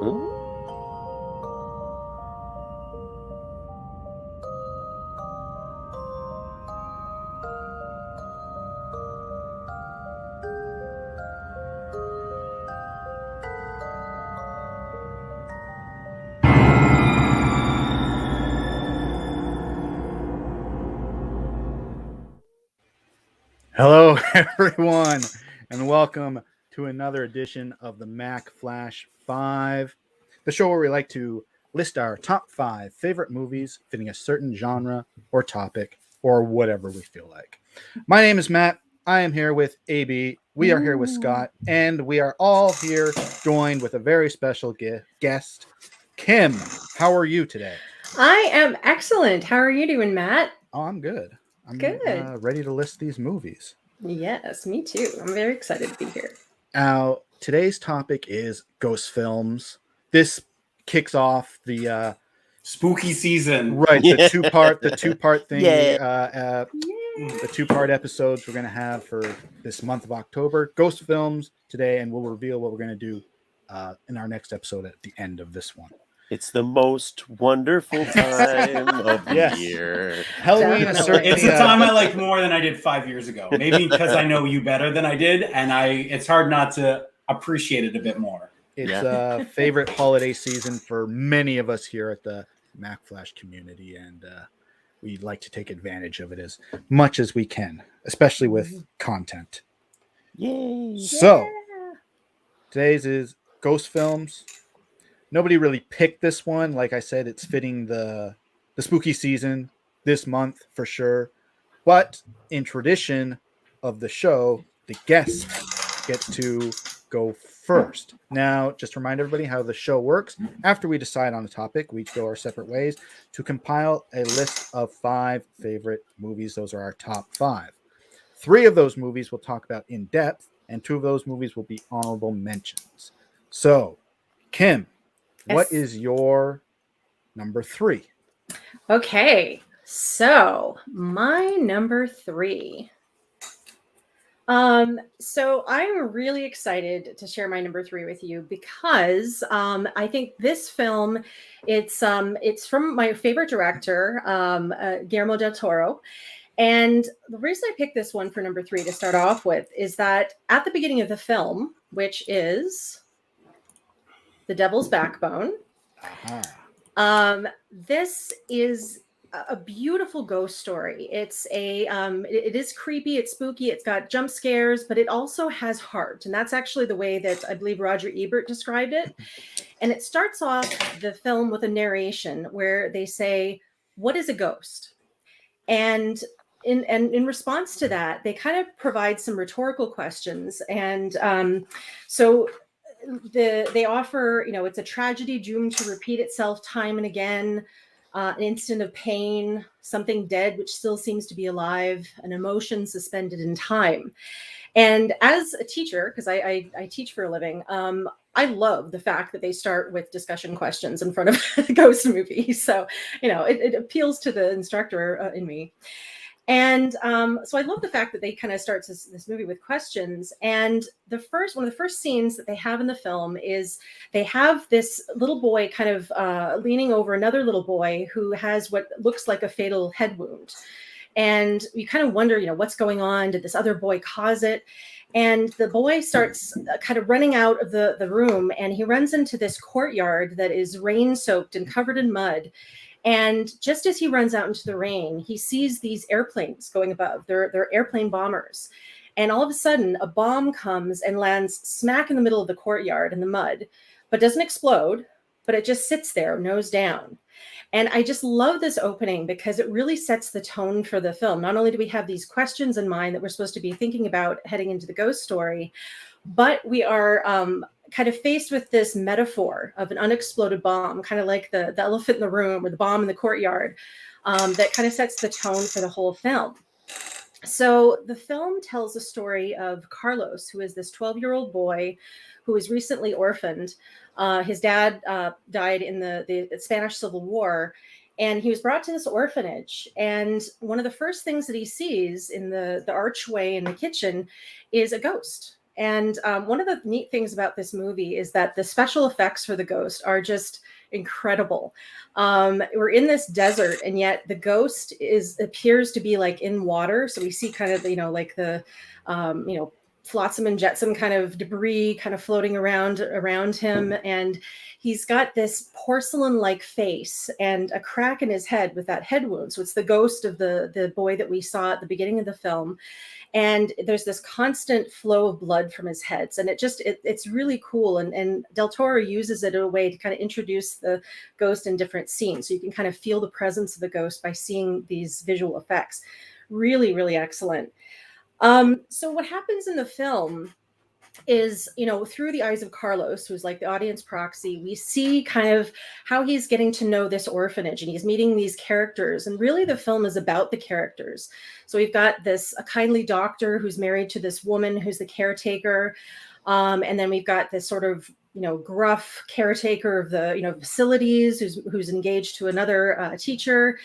Ooh. Hello, everyone, and welcome to another edition of the Mack Flash 5, the show where we like to list our top 5 favorite movies fitting a certain genre or topic or whatever we feel like. My name is Matt. I am here with AB. We are here with Scott, and we are all here joined with a very special guest, Kim. How are you today? I am excellent. How are you doing, Matt? Oh, I'm good. I'm Good. ready to list these movies. Yes, me too. I'm very excited to be here. Now, today's topic is ghost films. This kicks off the spooky season. right, the two-part thing. Yeah. The two-part episodes we're gonna have for this month of October. Ghost films today, and we'll reveal what we're gonna do in our next episode at the end of this one. It's the most wonderful time of the Yes. year. Halloween is Definitely. certainly It's a time I like more than I did 5 years ago. Maybe because I know you better than I did, and it's hard not to appreciate it a bit more. It's a favorite holiday season for many of us here at the Mack Flash community, and we like to take advantage of it as much as we can, especially with content. Yay. So, today's is ghost films. Nobody really picked this one. Like I said, it's fitting the spooky season this month for sure. But in tradition of the show, the guest gets to go first. Now, just to remind everybody how the show works. After we decide on a topic, we go our separate ways to compile a list of 5 favorite movies. Those are our top 5. 3 of those movies we'll talk about in depth, and 2 of those movies will be honorable mentions. So, Kim, what is your number 3? Okay, so my number 3. So I'm really excited to share my number 3 with you because I think this film, it's from my favorite director, Guillermo del Toro. And the reason I picked this one for number 3 to start off with is that at the beginning of the film, which is The Devil's Backbone, this is a beautiful ghost story. It's it is creepy, it's spooky, it's got jump scares, but it also has heart. And that's actually the way that I believe Roger Ebert described it. And it starts off the film with a narration where they say, "What is a ghost?" And in response to that, they kind of provide some rhetorical questions. And so they offer, it's a tragedy doomed to repeat itself time and again, an instant of pain, something dead which still seems to be alive, an emotion suspended in time. And as a teacher, because I teach for a living, I love the fact that they start with discussion questions in front of a ghost movie. So, it appeals to the instructor in me. And so I love the fact that they kind of starts this movie with questions. And one of the first scenes that they have in the film is they have this little boy kind of leaning over another little boy who has what looks like a fatal head wound. And you kind of wonder, what's going on? Did this other boy cause it? And the boy starts kind of running out of the room, and he runs into this courtyard that is rain-soaked and covered in mud. And just as he runs out into the rain, he sees these airplanes going above. They're airplane bombers. And all of a sudden, a bomb comes and lands smack in the middle of the courtyard in the mud, but doesn't explode, but it just sits there, nose down. And I just love this opening because it really sets the tone for the film. Not only do we have these questions in mind that we're supposed to be thinking about heading into the ghost story, but we are kind of faced with this metaphor of an unexploded bomb, kind of like the elephant in the room or the bomb in the courtyard, that kind of sets the tone for the whole film. So the film tells a story of Carlos, who is this 12-year-old boy who was recently orphaned. His dad died in the Spanish Civil War, and he was brought to this orphanage. And one of the first things that he sees in the archway in the kitchen is a ghost. And one of the neat things about this movie is that the special effects for the ghost are just incredible. We're in this desert, and yet the ghost appears to be like in water. So we see kind of, like the, flotsam and jetsam kind of debris kind of floating around him. And he's got this porcelain-like face and a crack in his head with that head wound. So it's the ghost of the boy that we saw at the beginning of the film. And there's this constant flow of blood from his heads. And it's really cool. And Del Toro uses it in a way to kind of introduce the ghost in different scenes. So you can kind of feel the presence of the ghost by seeing these visual effects. Really, really excellent. So what happens in the film is, through the eyes of Carlos, who's like the audience proxy, we see kind of how he's getting to know this orphanage, and he's meeting these characters. And really the film is about the characters. So we've got a kindly doctor who's married to this woman who's the caretaker. And then we've got this sort of, gruff caretaker of the, facilities who's engaged to another teacher.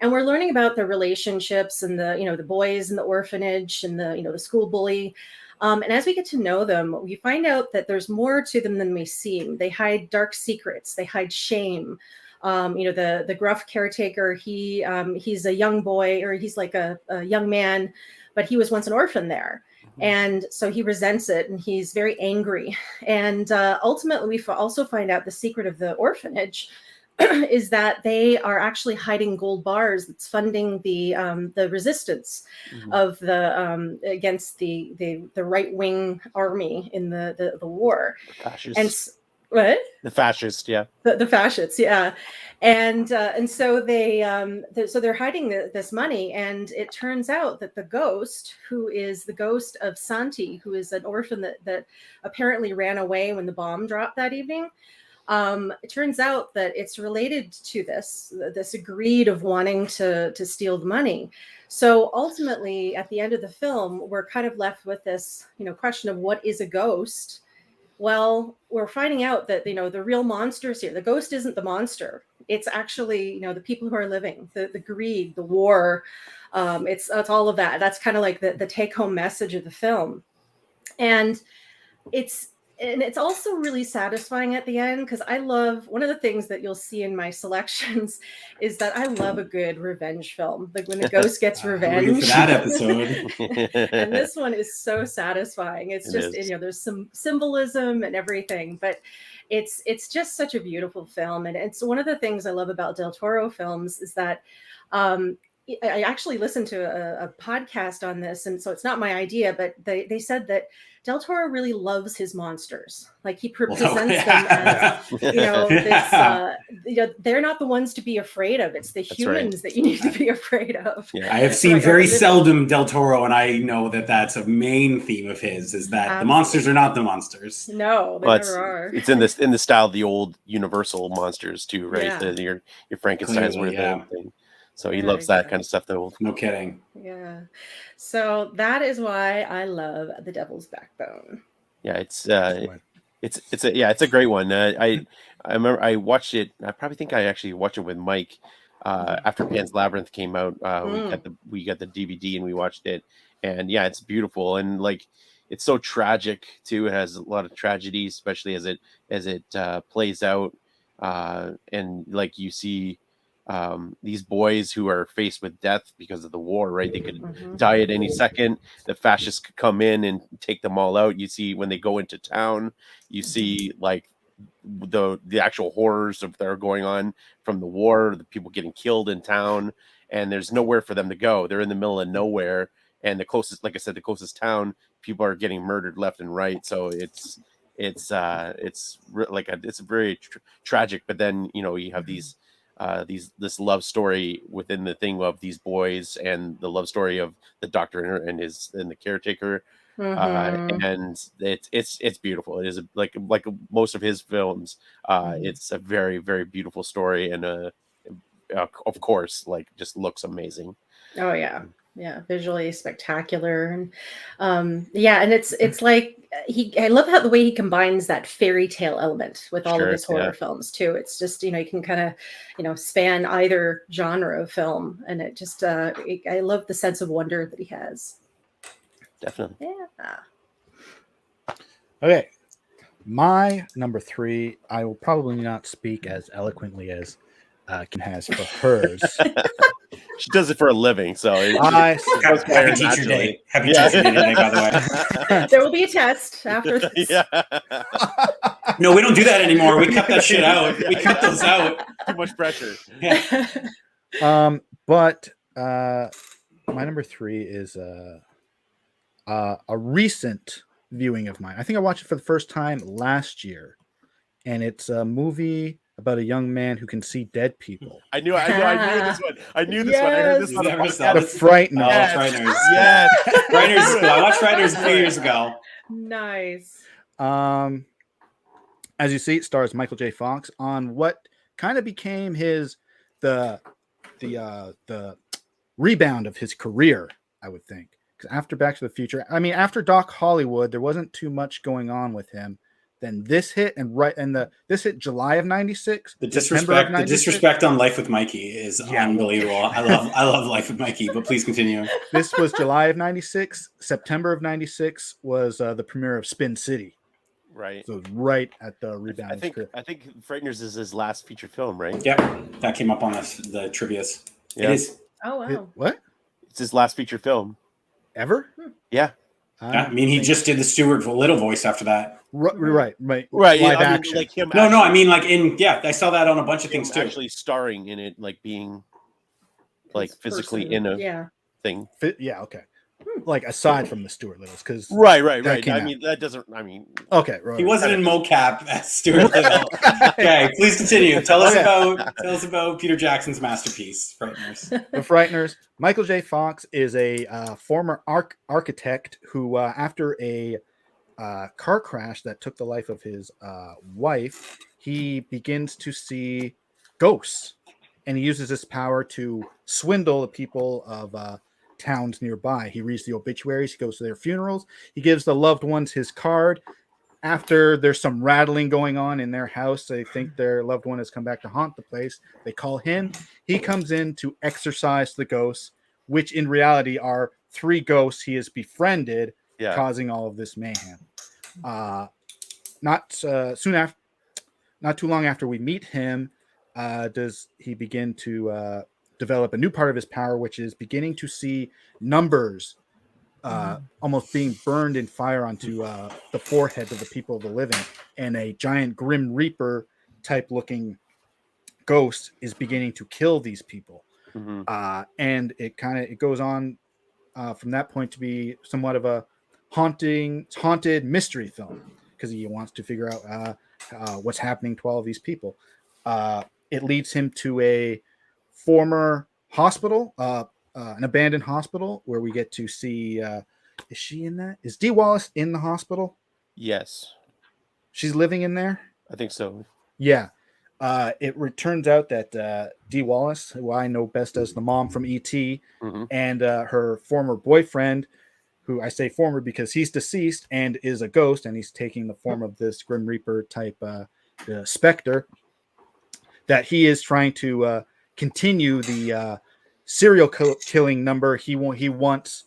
And we're learning about the relationships and the boys in the orphanage and the school bully. And as we get to know them, we find out that there's more to them than we seem. They hide dark secrets. They hide shame. The gruff caretaker, he's a young boy, or he's like a young man, but he was once an orphan there. And so he resents it, and he's very angry. And ultimately, we also find out the secret of the orphanage is that they are actually hiding gold bars that's funding the resistance of the against the right-wing army in the war. Fascists. And what? The fascists, yeah. The fascists, yeah. And so they're hiding this money, and it turns out that the ghost, who is the ghost of Santi, who is an orphan that apparently ran away when the bomb dropped that evening. It turns out that it's related to this greed of wanting to steal the money. So ultimately, at the end of the film, we're kind of left with this, question of what is a ghost? Well, we're finding out that, the real monsters here, the ghost isn't the monster. It's actually, the people who are living, the greed, the war. It's all of that. That's kind of like the take home message of the film. And it's also really satisfying at the end, because I love, one of the things that you'll see in my selections is that I love a good revenge film, like when the ghost gets revenge. For that episode. And this one is so satisfying. It's just, there's some symbolism and everything, but it's just such a beautiful film. And it's one of the things I love about Del Toro films is that I actually listened to a podcast on this, and so it's not my idea, but they said that Del Toro really loves his monsters. Like he presents them as, they're not the ones to be afraid of. It's the humans that you need to be afraid of. Yeah. I have seen very seldom Del Toro, and I know that that's a main theme of his, is that the monsters are not the monsters. No, they never are. It's in the style of the old Universal monsters too, right? Yeah. Your Frankenstein's Clearly, thing. So he loves that kind of stuff, though. No kidding. Yeah. So that is why I love The Devil's Backbone. Yeah, it's a great one. I remember I watched it. I probably think I actually watched it with Mike after Pan's Labyrinth came out. We got the DVD and we watched it, and yeah, it's beautiful, and like it's so tragic too. It has a lot of tragedy, especially as it plays out, and like you see. These boys who are faced with death because of the war, right? They could die at any second. The fascists could come in and take them all out. You see when they go into town, you see like the actual horrors that are going on from the war, the people getting killed in town, and there's nowhere for them to go. They're in the middle of nowhere, and the closest town, people are getting murdered left and right. So it's very tragic. But then you have this love story within the thing of these boys, and the love story of the doctor and the caretaker, and it's beautiful. It is like most of his films. It's a very, very beautiful story, and of course, like just looks amazing. Oh yeah. Yeah, visually spectacular, and and it's like I love how the way he combines that fairy tale element with all of his horror films too. It's just you can kind of span either genre of film, and it just I love the sense of wonder that he has. Definitely. Yeah. Okay. My number 3, I will probably not speak as eloquently as Kim has for hers. She does it for a living, so it I goes by her Happy Teacher naturally. Day. Happy Teacher Day today, by the way. There will be a test after this. Yeah. No, we don't do that anymore. We cut that shit out. We cut those out. Too much pressure. Yeah. But my number 3 is a recent viewing of mine. I think I watched it for the first time last year, and it's a movie about a young man who can see dead people. I knew this one. I knew this one. I heard this Yes. on a Never podcast. saw The this. Frighteners. Oh, Yes. Frighteners. Yes. Frighteners is cool. I watched Frighteners a few years ago. Nice. As you see, it stars Michael J. Fox on what kind of became the rebound of his career, I would think. Because after Back to the Future, I mean, after Doc Hollywood, there wasn't too much going on with him. Then this hit, this hit July of '96. The disrespect on Life with Mikey is unbelievable. I love Life with Mikey, but please continue. This was July of '96. September of '96 was the premiere of Spin City. Right. So right at the rebound. I think Frighteners is his last feature film, right? Yep, that came up on the trivia's. Yeah. It is. Oh wow. What? It's his last feature film. Ever? Yeah. I mean, he just did the Stuart Little voice after that. Right. Live action. Like him. No, I mean, like I saw that on a bunch of things too. Actually, starring in it, like being, like physically person. in a thing. Yeah. Okay. Like aside from the Stuart Littles, because Right. came I out. mean, that doesn't. I mean, okay. Right. He wasn't in mocap as Stuart Little. Okay, please continue. Tell us about Peter Jackson's masterpiece, Frighteners. The Frighteners. Michael J. Fox is a former architect who, after a car crash that took the life of his wife, he begins to see ghosts, and he uses this power to swindle the people of towns nearby. He reads the obituaries, he goes to their funerals, he gives the loved ones his card. After there's some rattling going on in their house, they think their loved one has come back to haunt the place. They call him. He comes in to exorcise the ghosts, which in reality are 3 ghosts he has befriended, causing all of this mayhem. Not too long after we meet him, does he begin to develop a new part of his power, which is beginning to see numbers almost being burned in fire onto the foreheads of the people of the living, and a giant Grim Reaper type looking ghost is beginning to kill these people. And it goes on from that point to be somewhat of a haunted mystery film, because he wants to figure out what's happening to all of these people. It leads him to a former hospital, an abandoned hospital, where we get to see, is she in that? Is Dee Wallace in the hospital? yes, She's living in there? I think so. Yeah. It turns out that Dee Wallace, who I know best as the mom from E.T., and her former boyfriend, who I say former because he's deceased and is a ghost, and he's taking the form of this Grim Reaper type specter, that he is trying to continue the serial killing number he once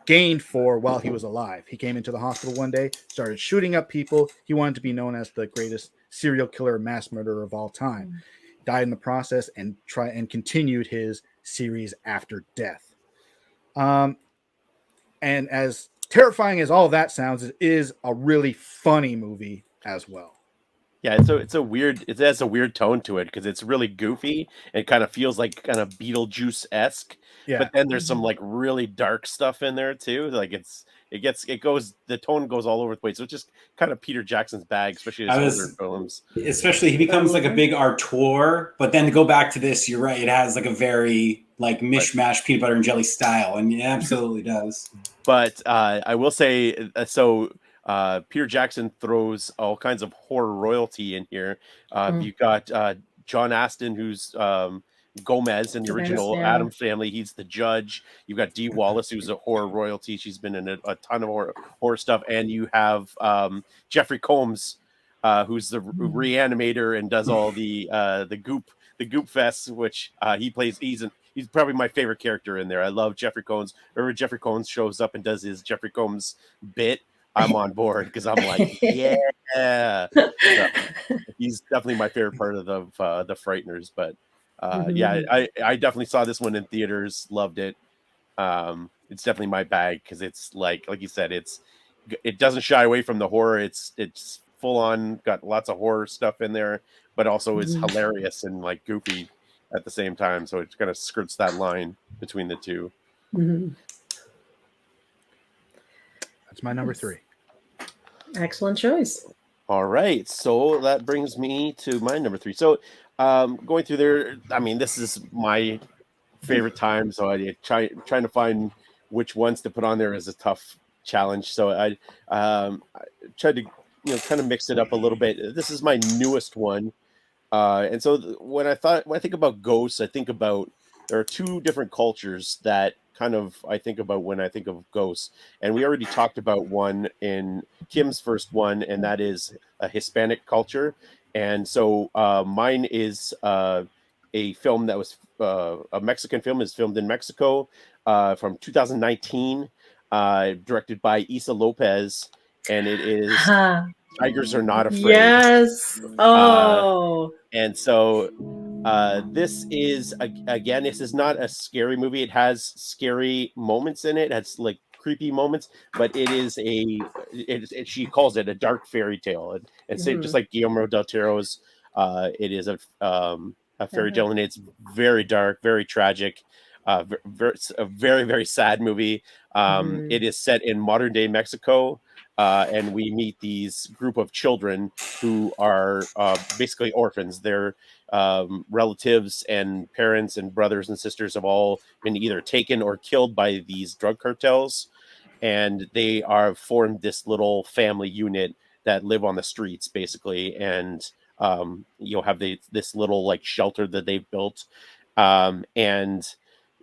gained for while he was alive. He came into the hospital one day, started shooting up people. He wanted to be known as the greatest serial killer, mass murderer of all time. Died in the process and continued his series after death. And as terrifying as all of that sounds, it is a really funny movie as well. Yeah, it has a weird tone to it because it's really goofy. It kind of feels like kind of Beetlejuice-esque. Yeah. But then there's some like really dark stuff in there too. Like the tone goes all over the place. So it's just kind of Peter Jackson's bag, especially his older films. Especially he becomes like a big auteur, but then to go back to this, you're right, it has like a very like mishmash peanut butter and jelly style, and it absolutely does. But I will say Peter Jackson throws all kinds of horror royalty in here. You've got John Astin, who's Gomez in the original Addams Family. He's the judge. You've got Dee Wallace, who's a horror royalty. She's been in a ton of horror stuff. And you have Jeffrey Combs, who's the reanimator and does all the goop fests, which he plays. He's probably my favorite character in there. I love Jeffrey Combs. Whenever Jeffrey Combs shows up and does his Jeffrey Combs bit, I'm on board because I'm like, yeah. So he's definitely my favorite part of the Frighteners. But yeah, I definitely saw this one in theaters, loved it. It's definitely my bag because it's like you said, it doesn't shy away from the horror. It's full on, got lots of horror stuff in there, but also is hilarious and like goofy at the same time. So it kind of skirts that line between the two. That's my number 3. Excellent choice. All right, so that brings me to my number 3. So going through there, I mean, this is my favorite time, so trying to find which ones to put on there is a tough challenge. So I tried to kind of mix it up a little bit. This is my newest one, and so when I think about ghosts, I think about there are two different cultures that kind of I think about when I think of ghosts, and we already talked about one in Kim's first one, and that is a Hispanic culture. And so mine is a film that was a Mexican film, is filmed in Mexico from 2019, directed by Isa Lopez, and it is Tigers Are Not Afraid. Yes. Oh. And so this is again, this is not a scary movie. It has scary moments in it. It has like creepy moments, but it is she calls it a dark fairy tale, and so just like Guillermo del Toro's, it is a fairy tale, and it's very dark, very tragic, a very very sad movie. It is set in modern day Mexico. And we meet these group of children who are basically orphans. They're relatives and parents and brothers and sisters have all been either taken or killed by these drug cartels. And they are formed this little family unit that live on the streets, basically. And have this little like shelter that they've built. And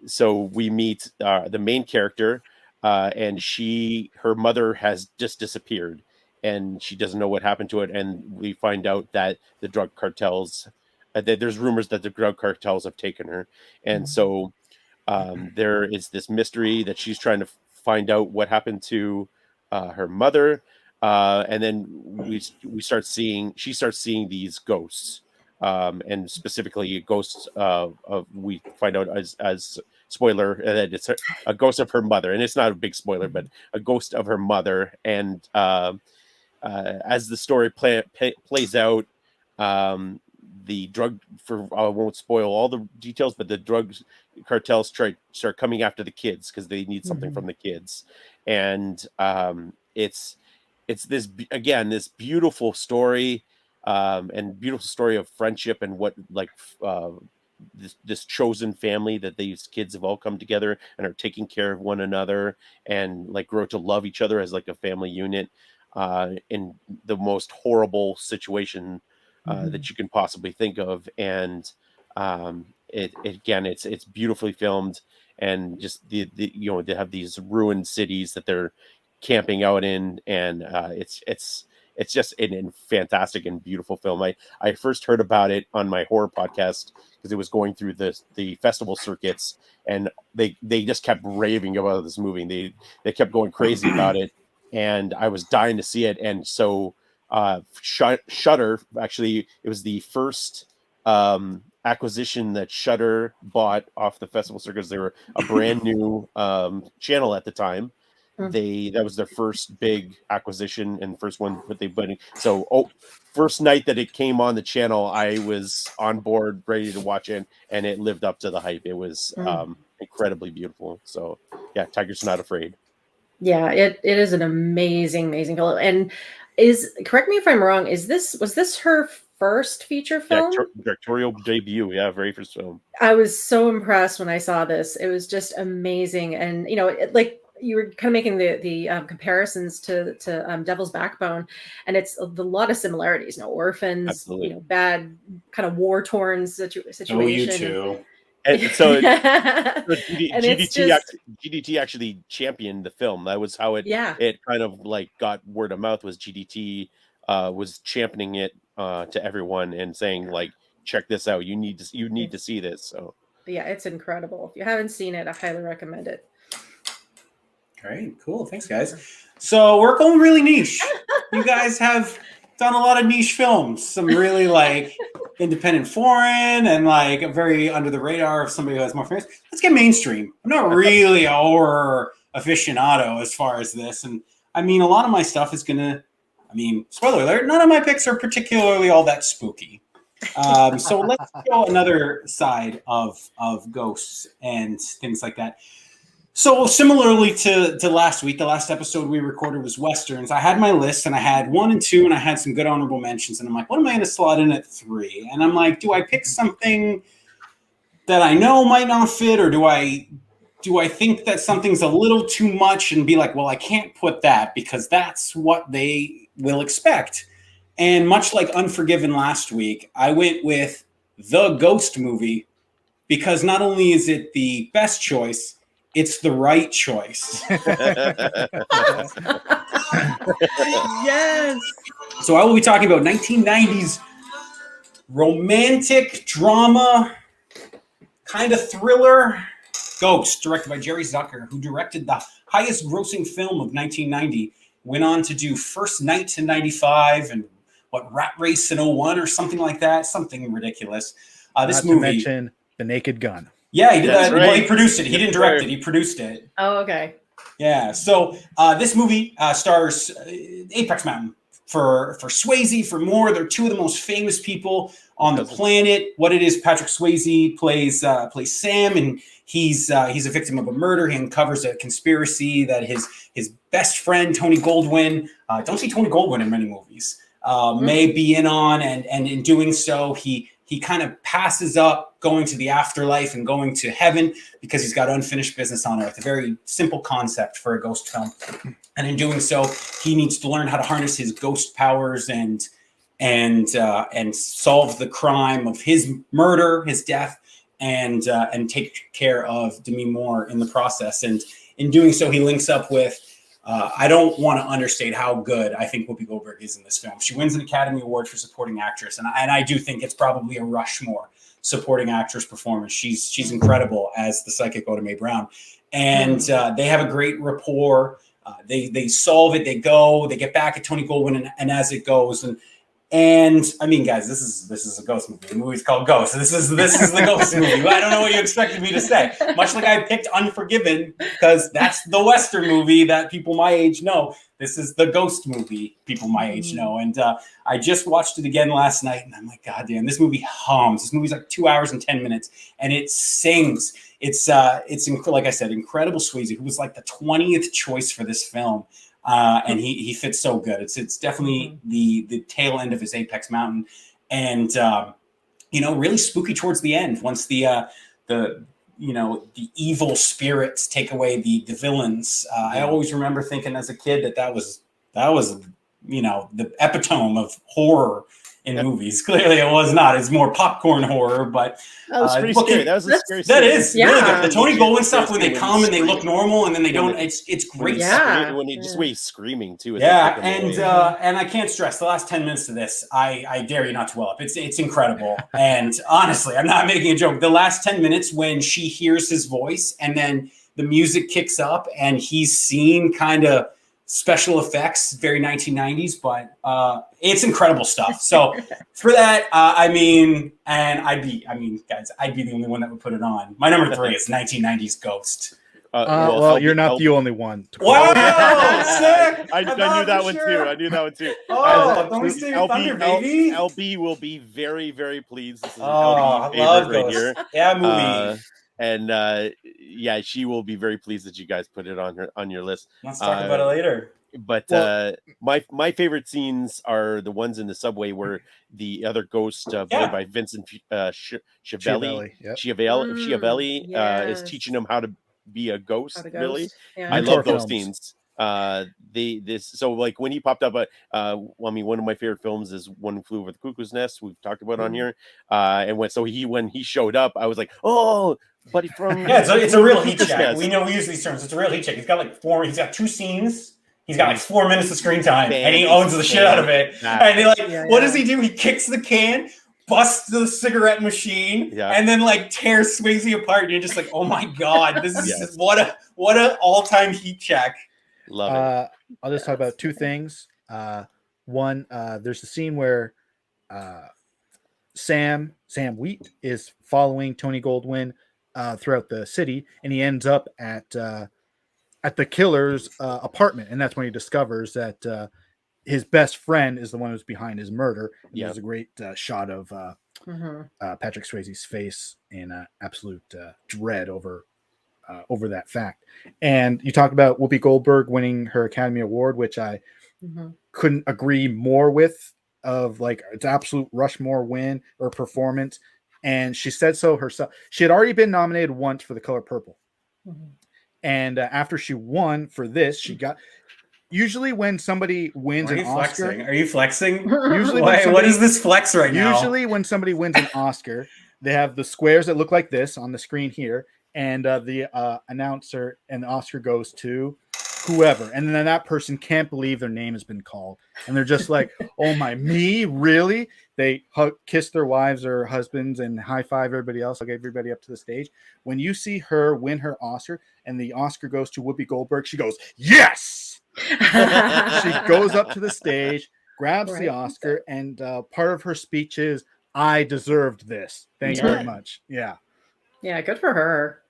so we meet the main character, and her mother has just disappeared, and she doesn't know what happened to it. And we find out that the drug cartels, that there's rumors that the drug cartels have taken her. And so there is this mystery that she's trying to find out what happened to her mother. And then she starts seeing these ghosts, and specifically ghosts of we find out as spoiler that it's a ghost of her mother, and it's not a big spoiler, but a ghost of her mother. And as the story plays out, the drug I won't spoil all the details, but the drug cartels start coming after the kids because they need something from the kids. And it's this again, this beautiful story, and beautiful story of friendship and what this chosen family that these kids have all come together and are taking care of one another and like grow to love each other as like a family unit in the most horrible situation that you can possibly think of. And it's beautifully filmed, and just they have these ruined cities that they're camping out in, and it's just a fantastic and beautiful film. I first heard about it on my horror podcast because it was going through the festival circuits, and they just kept raving about this movie. They kept going crazy about it, and I was dying to see it. And so Shudder, actually, it was the first acquisition that Shudder bought off the festival circuits. They were a brand new channel at the time. That was their first big acquisition and first one that they put in. So first night that it came on the channel, I was on board, ready to watch it, and it lived up to the hype. It was incredibly beautiful. So yeah, Tigers Not Afraid. Yeah, it is an amazing film. And correct me if I'm wrong, was this her first feature film? Directorial debut, yeah, very first film. I was so impressed when I saw this. It was just amazing. And like you were kind of making the comparisons to Devil's Backbone, and it's a lot of similarities. Orphans, absolutely. Bad kind of war torn situation. Oh, you too. And so GDT actually championed the film. That was how it kind of like got word of mouth. Was GDT was championing it to everyone and saying like, check this out. You need to see this. So yeah, it's incredible. If you haven't seen it, I highly recommend it. right. Cool. Thanks, guys. So we're going really niche. You guys have done a lot of niche films, some really like independent foreign and like a very under the radar of somebody who has more fans. Let's get mainstream. I'm not really a horror aficionado as far as this. And I mean, a lot of my stuff is spoiler alert, none of my picks are particularly all that spooky. So let's go another side of ghosts and things like that. So similarly to last week, the last episode we recorded was Westerns. I had my list and I had 1 and 2 and I had some good honorable mentions. And I'm like, what am I going to slot in at 3? And I'm like, do I pick something that I know might not fit, or do I think that something's a little too much and be like, well, I can't put that because that's what they will expect. And much like Unforgiven last week, I went with The Ghost Movie because not only is it the best choice, it's the right choice. Yes. So I will be talking about 1990s romantic drama, kind of thriller, Ghost, directed by Jerry Zucker, who directed the highest grossing film of 1990, went on to do First Night in 95 and Rat Race in 01 or something like that, something ridiculous. This movie. Not to mention The Naked Gun. Yeah, he did that. Right. Well, he produced it. He didn't direct it. He produced it. Oh, okay. Yeah. So this movie stars Apex Mountain for Swayze, for Moore. They're two of the most famous people on the planet. What it is, Patrick Swayze plays Sam, and he's a victim of a murder. He uncovers a conspiracy that his best friend Tony Goldwyn, don't see Tony Goldwyn in many movies, may be in on, and in doing so, he kind of passes up going to the afterlife and going to heaven because he's got unfinished business on earth. A very simple concept for a ghost film. And in doing so, he needs to learn how to harness his ghost powers and solve the crime of his murder, his death, and take care of Demi Moore in the process. And in doing so, he links up with, I don't want to understate how good I think Whoopi Goldberg is in this film. She wins an Academy Award for supporting actress, and I do think it's probably a Rushmore supporting actress performance. She's incredible as the psychic Oda Mae Brown, and they have a great rapport. They solve it. They get back at Tony Goldwyn, and as it goes, and I mean, guys, this is a ghost movie. The movie's called Ghost. This is the ghost movie. I don't know what you expected me to say. Much like I picked Unforgiven because that's the Western movie that people my age know. This is the ghost movie people my age know. And I just watched it again last night, and I'm like, God damn, this movie hums. This movie's like 2 hours and 10 minutes, and it sings. It's like I said, incredible Swayze, who was like the 20th choice for this film. And he fits so good. It's definitely the tail end of his Apex Mountain, and really spooky towards the end once the evil spirits take away the villains. I always remember thinking as a kid that was the epitome of horror in movies. Clearly it was not. It's more popcorn horror, but that was pretty scary. That was a scary scene. That is really good. The Tony Goldwyn stuff when they come and they look normal and then they don't, it's great. When he's screaming too. Yeah, and I can't stress the last 10 minutes of this, I dare you not to well up. It's incredible. And honestly, I'm not making a joke. The last 10 minutes when she hears his voice and then the music kicks up and he's seen kind of special effects, very 1990s, but it's incredible stuff. So for that, guys, I'd be the only one that would put it on. My number 3 is 1990s Ghost. You're not the only one. Wow, sick! I knew that one too. Oh, don't steal your thunder, baby. LB will be very, very pleased. This is LB's favorite right here. Yeah, movie. And she will be very pleased that you guys put it on your list. Let's talk about it later. But my favorite scenes are the ones in the subway where the other ghost played by Vincent Schiavelli is teaching him how to be a ghost. Really, I love those scenes. So like when he popped up, one of my favorite films is One Who Flew Over the Cuckoo's Nest. We've talked about on here, and when he showed up, I was like, oh, buddy from it's a real heat check. We use these terms. It's a real heat check. He's got 2 scenes. He's got like 4 minutes of screen time, and he owns the shit out of it. And what does he do? He kicks the can busts the cigarette machine, and then like tears Swayze apart. And you're just like, oh my god, this is what a all-time heat check. Love it. I'll just talk about two things. One, there's the scene where Sam Wheat is following Tony Goldwyn throughout the city, and he ends up at the killer's apartment, and that's when he discovers that his best friend is the one who's behind his murder. And there's a great shot of Patrick Swayze's face in absolute dread over that fact. And you talked about Whoopi Goldberg winning her Academy Award, which I couldn't agree more with. Of like, it's absolute Rushmore win or performance, and she said so herself. She had already been nominated once for The Color Purple, and after she won for this, she got. Usually, when somebody wins an Oscar, are you flexing? Usually, what is this flex right now? Usually, when somebody wins an Oscar, they have the squares that look like this on the screen here, and the announcer, and the Oscar goes to whoever, and then that person can't believe their name has been called, and they're just like, oh my, me, really? They kiss their wives or husbands and high five everybody else. I'll get everybody up to the stage. When you see her win her Oscar and the Oscar goes to Whoopi Goldberg, she goes, yes. She goes up to the stage, grabs the Oscar, and part of her speech is, I deserved this, thank you very much. Yeah, good for her.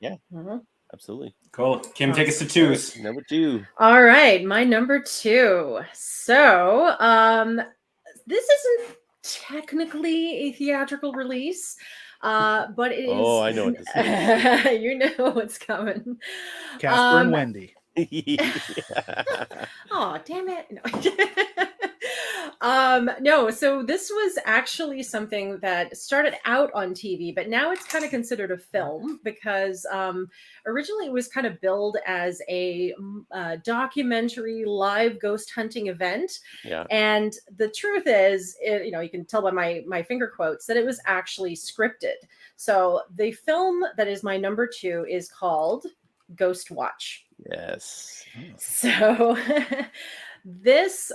Absolutely. Cool. Kim, take us to twos. Number 2. All right, my number 2. So, this isn't technically a theatrical release, but it is. Oh, I know what this is. You know what's coming. Casper and Wendy. Oh, damn it. No, so this was actually something that started out on TV, but now it's kind of considered a film because originally it was kind of billed as a documentary live ghost hunting event. And the truth is, you can tell by my finger quotes that it was actually scripted. So the film that is my number 2 is called Ghost Watch. Yes. So this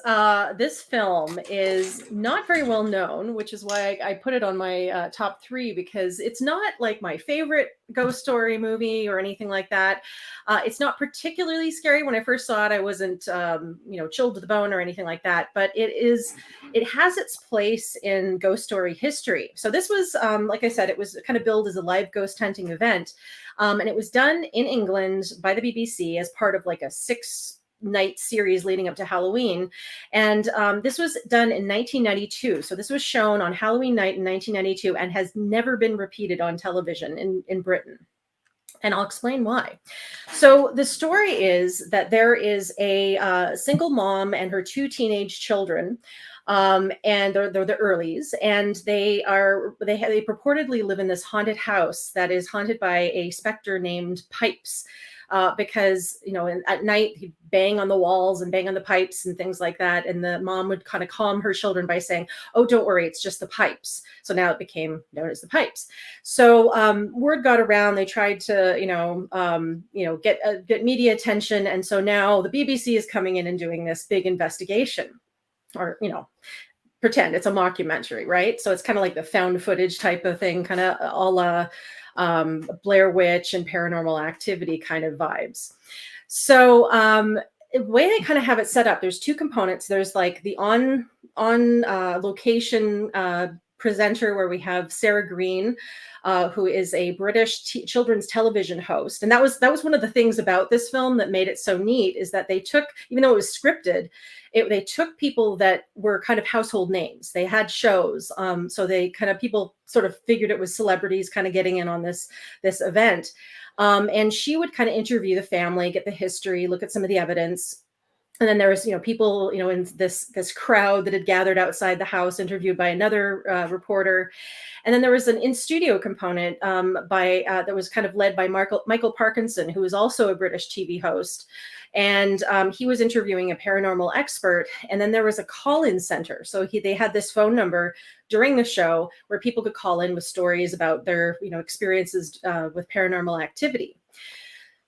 film is not very well known, which is why I put it on my top 3, because it's not like my favorite ghost story movie or anything like that. It's not particularly scary. When I first saw it, I wasn't chilled to the bone or anything like that, but it has its place in ghost story history. So this was, like I said, it was kind of billed as a live ghost hunting event. And it was done in England by the BBC as part of like a 6-night series leading up to Halloween. And this was done in 1992. So this was shown on Halloween night in 1992 and has never been repeated on television in Britain. And I'll explain why. So the story is that there is a single mom and her 2 teenage children. And they're the earlies, and they purportedly live in this haunted house that is haunted by a specter named Pipes, because at night he'd bang on the walls and bang on the pipes and things like that, and the mom would kind of calm her children by saying, "Oh, don't worry, it's just the pipes." So now it became known as the Pipes. So word got around. They tried to get media attention, and so now the BBC is coming in and doing this big investigation. Or, pretend it's a mockumentary, right? So it's kind of like the found footage type of thing, kind of a la Blair Witch and Paranormal Activity kind of vibes. So the way they kind of have it set up, there's 2 components. There's like the on location presenter, where we have Sarah Green, who is a British children's television host. And that was one of the things about this film that made it so neat, is that they took, even though it was scripted, they took people that were kind of household names. They had shows. So people sort of figured it was celebrities kind of getting in on this event. And she would kind of interview the family, get the history, look at some of the evidence. And then there was, people, in this crowd that had gathered outside the house, interviewed by another reporter. And then there was an in-studio component that was kind of led by Michael Parkinson, who was also a British TV host. And he was interviewing a paranormal expert. And then there was a call-in center. So they had this phone number during the show where people could call in with stories about their, experiences with paranormal activity.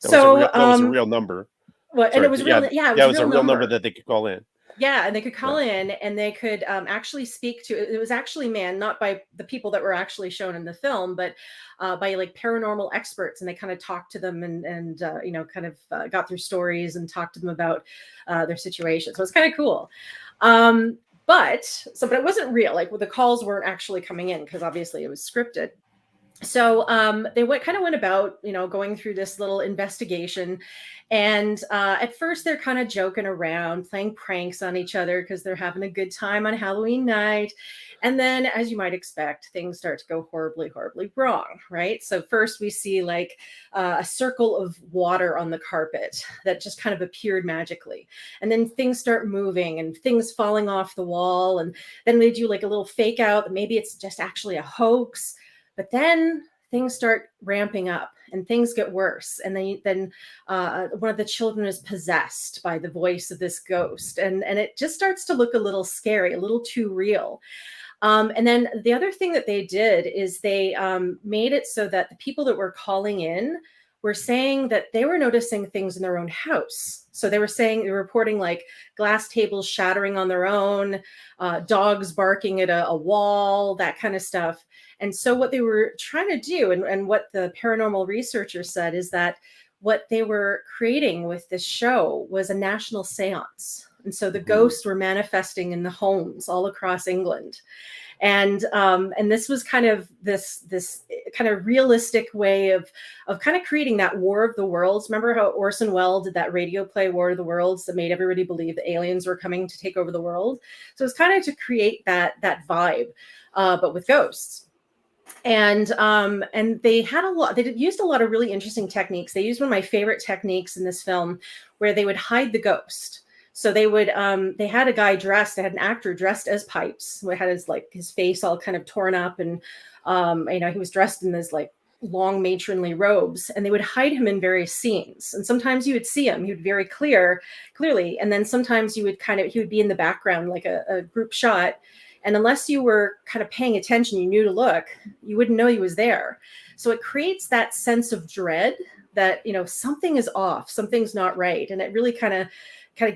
That was a real number. Well, and it was real. Yeah, it was a real number that they could call in. Yeah, and they could call in and they could actually speak to it. Was actually manned not by the people that were actually shown in the film, but by like paranormal experts, and they kind of talked to them and kind of got their stories and talked to them about their situation. So it's kind of cool. But it wasn't real. Like the calls weren't actually coming in because obviously it was scripted. So they kind of went about, going through this little investigation. And at first, they're kind of joking around, playing pranks on each other because they're having a good time on Halloween night. And then, as you might expect, things start to go horribly, horribly wrong, right? So first we see like a circle of water on the carpet that just kind of appeared magically. And then things start moving and things falling off the wall. And then they do like a little fake out that maybe it's just actually a hoax. But then things start ramping up and things get worse. And then one of the children is possessed by the voice of this ghost. And it just starts to look a little scary, a little too real. And then the other thing that they did is they made it so that the people that were calling in were saying that they were noticing things in their own house. So they were reporting like glass tables shattering on their own, dogs barking at a wall, that kind of stuff. And so what they were trying to do, and what the paranormal researchers said, is that what they were creating with this show was a national seance. And so the ghosts were manifesting in the homes all across England. And this was kind of this kind of realistic way of kind of creating that War of the Worlds. Remember how Orson Welles did that radio play War of the Worlds that made everybody believe the aliens were coming to take over the world? So it's kind of to create that vibe, but with ghosts. And they had used a lot of really interesting techniques. They used one of my favorite techniques in this film, where they would hide the ghost. So they had a guy dressed, they had an actor dressed as Pipes, who had his face all kind of torn up, and he was dressed in this like long matronly robes, and they would hide him in various scenes. And sometimes you would see him, he would very clearly, and then sometimes he would be in the background, like a group shot. And unless you were kind of paying attention, you knew to look, you wouldn't know he was there. So it creates that sense of dread that, something is off, something's not right. And it really kind of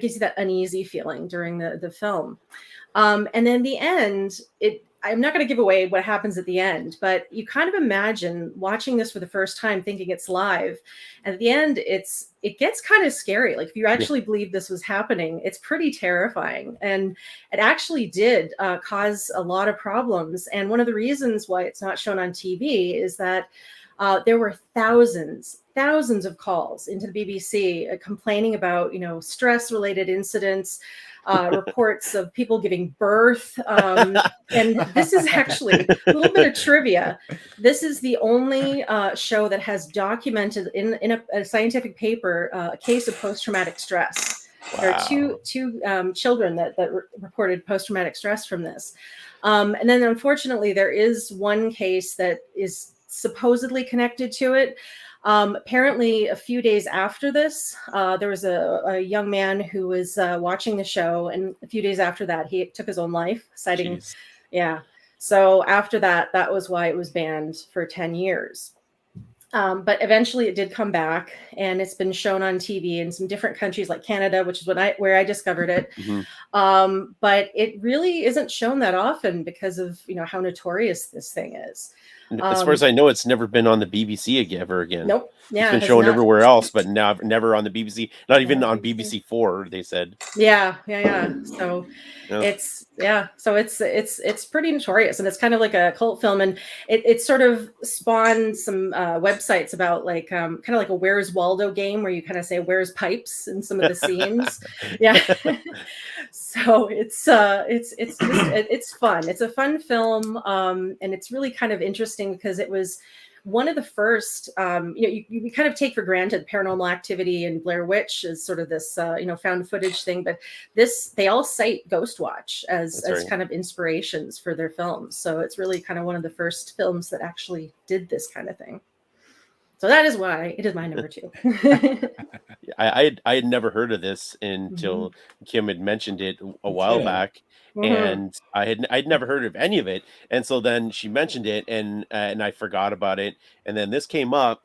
gives you that uneasy feeling during the film. And then the end, I'm not going to give away what happens at the end, but you kind of imagine watching this for the first time, thinking it's live. And at the end, it gets kind of scary. Like if you actually believe this was happening, it's pretty terrifying. And it actually did cause a lot of problems. And one of the reasons why it's not shown on TV is that there were thousands of calls into the BBC complaining about, stress-related incidents, reports of people giving birth. And this is actually a little bit of trivia. This is the only show that has documented in a scientific paper a case of post-traumatic stress. Wow. There are two children that reported post-traumatic stress from this. And then unfortunately, there is one case that is supposedly connected to it. Apparently, a few days after this, there was a young man who was watching the show, and a few days after that, he took his own life, citing, So after that, that was why it was banned for 10 years. But eventually, it did come back, and it's been shown on TV in some different countries, like Canada, which is where I discovered it. Mm-hmm. But it really isn't shown that often because of how notorious this thing is. As far as I know, it's never been on the BBC ever again. Nope. Yeah, it's been shown everywhere else, but never on the BBC. Not even on BBC 4. They said. Yeah. So it's pretty notorious, and it's kind of like a cult film, and it sort of spawned some websites about like kind of like a Where's Waldo game, where you kind of say Where's Pipes in some of the scenes. Yeah. So it's fun. It's a fun film, and it's really kind of interesting because it was one of the first, you kind of take for granted Paranormal Activity and Blair Witch as sort of this, found footage thing, but they all cite Ghostwatch as kind of inspirations for their films. So it's really kind of one of the first films that actually did this kind of thing. So that is why it is my number 2. I had never heard of this until Kim had mentioned it a while back. And I'd never heard of any of it, and so then she mentioned it, and I forgot about it, and then this came up,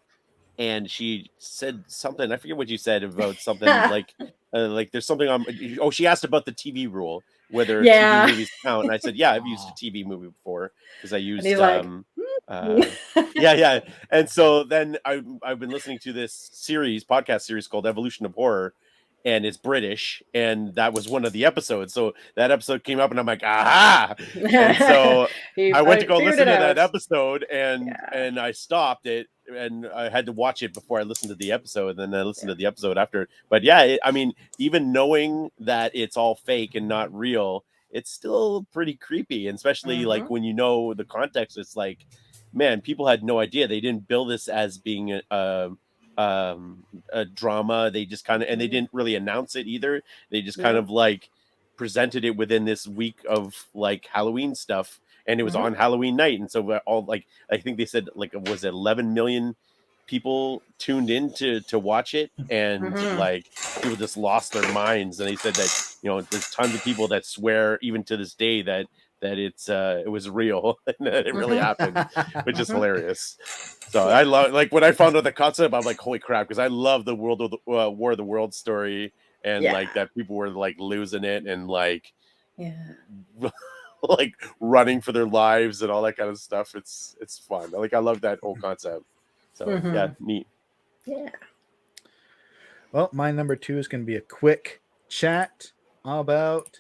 and she said something. I forget what you said about something like there's something on. Oh, she asked about the TV rule, whether TV movies count, and I said, yeah, I've used a TV movie before because I used yeah. And so then I've been listening to this podcast series called Evolution of Horror, and it's British, and that was one of the episodes. So that episode came up, and I'm like, aha! And so I went to go listen to that episode, and I stopped it, and I had to watch it before I listened to the episode, and then I listened to the episode after. But yeah, I mean, even knowing that it's all fake and not real, it's still pretty creepy, and especially like when you know the context. It's like, man, people had no idea. They didn't bill this as being a drama. They just kind of, and they didn't really announce it either. They just kind of like presented it within this week of like Halloween stuff, and it was on Halloween night. And so all like, I think they said like, was it 11 million people tuned in to watch it, and like people just lost their minds. And they said that, you know, there's tons of people that swear even to this day that it's it was real and that it really happened, which is hilarious. So I love, like, when I found out the concept, I'm like, holy crap, because I love the War of the World story, and like that people were like losing it and like like running for their lives and all that kind of stuff. It's fun. Like, I love that whole concept. So yeah, neat. Yeah. Well, my number 2 is going to be a quick chat about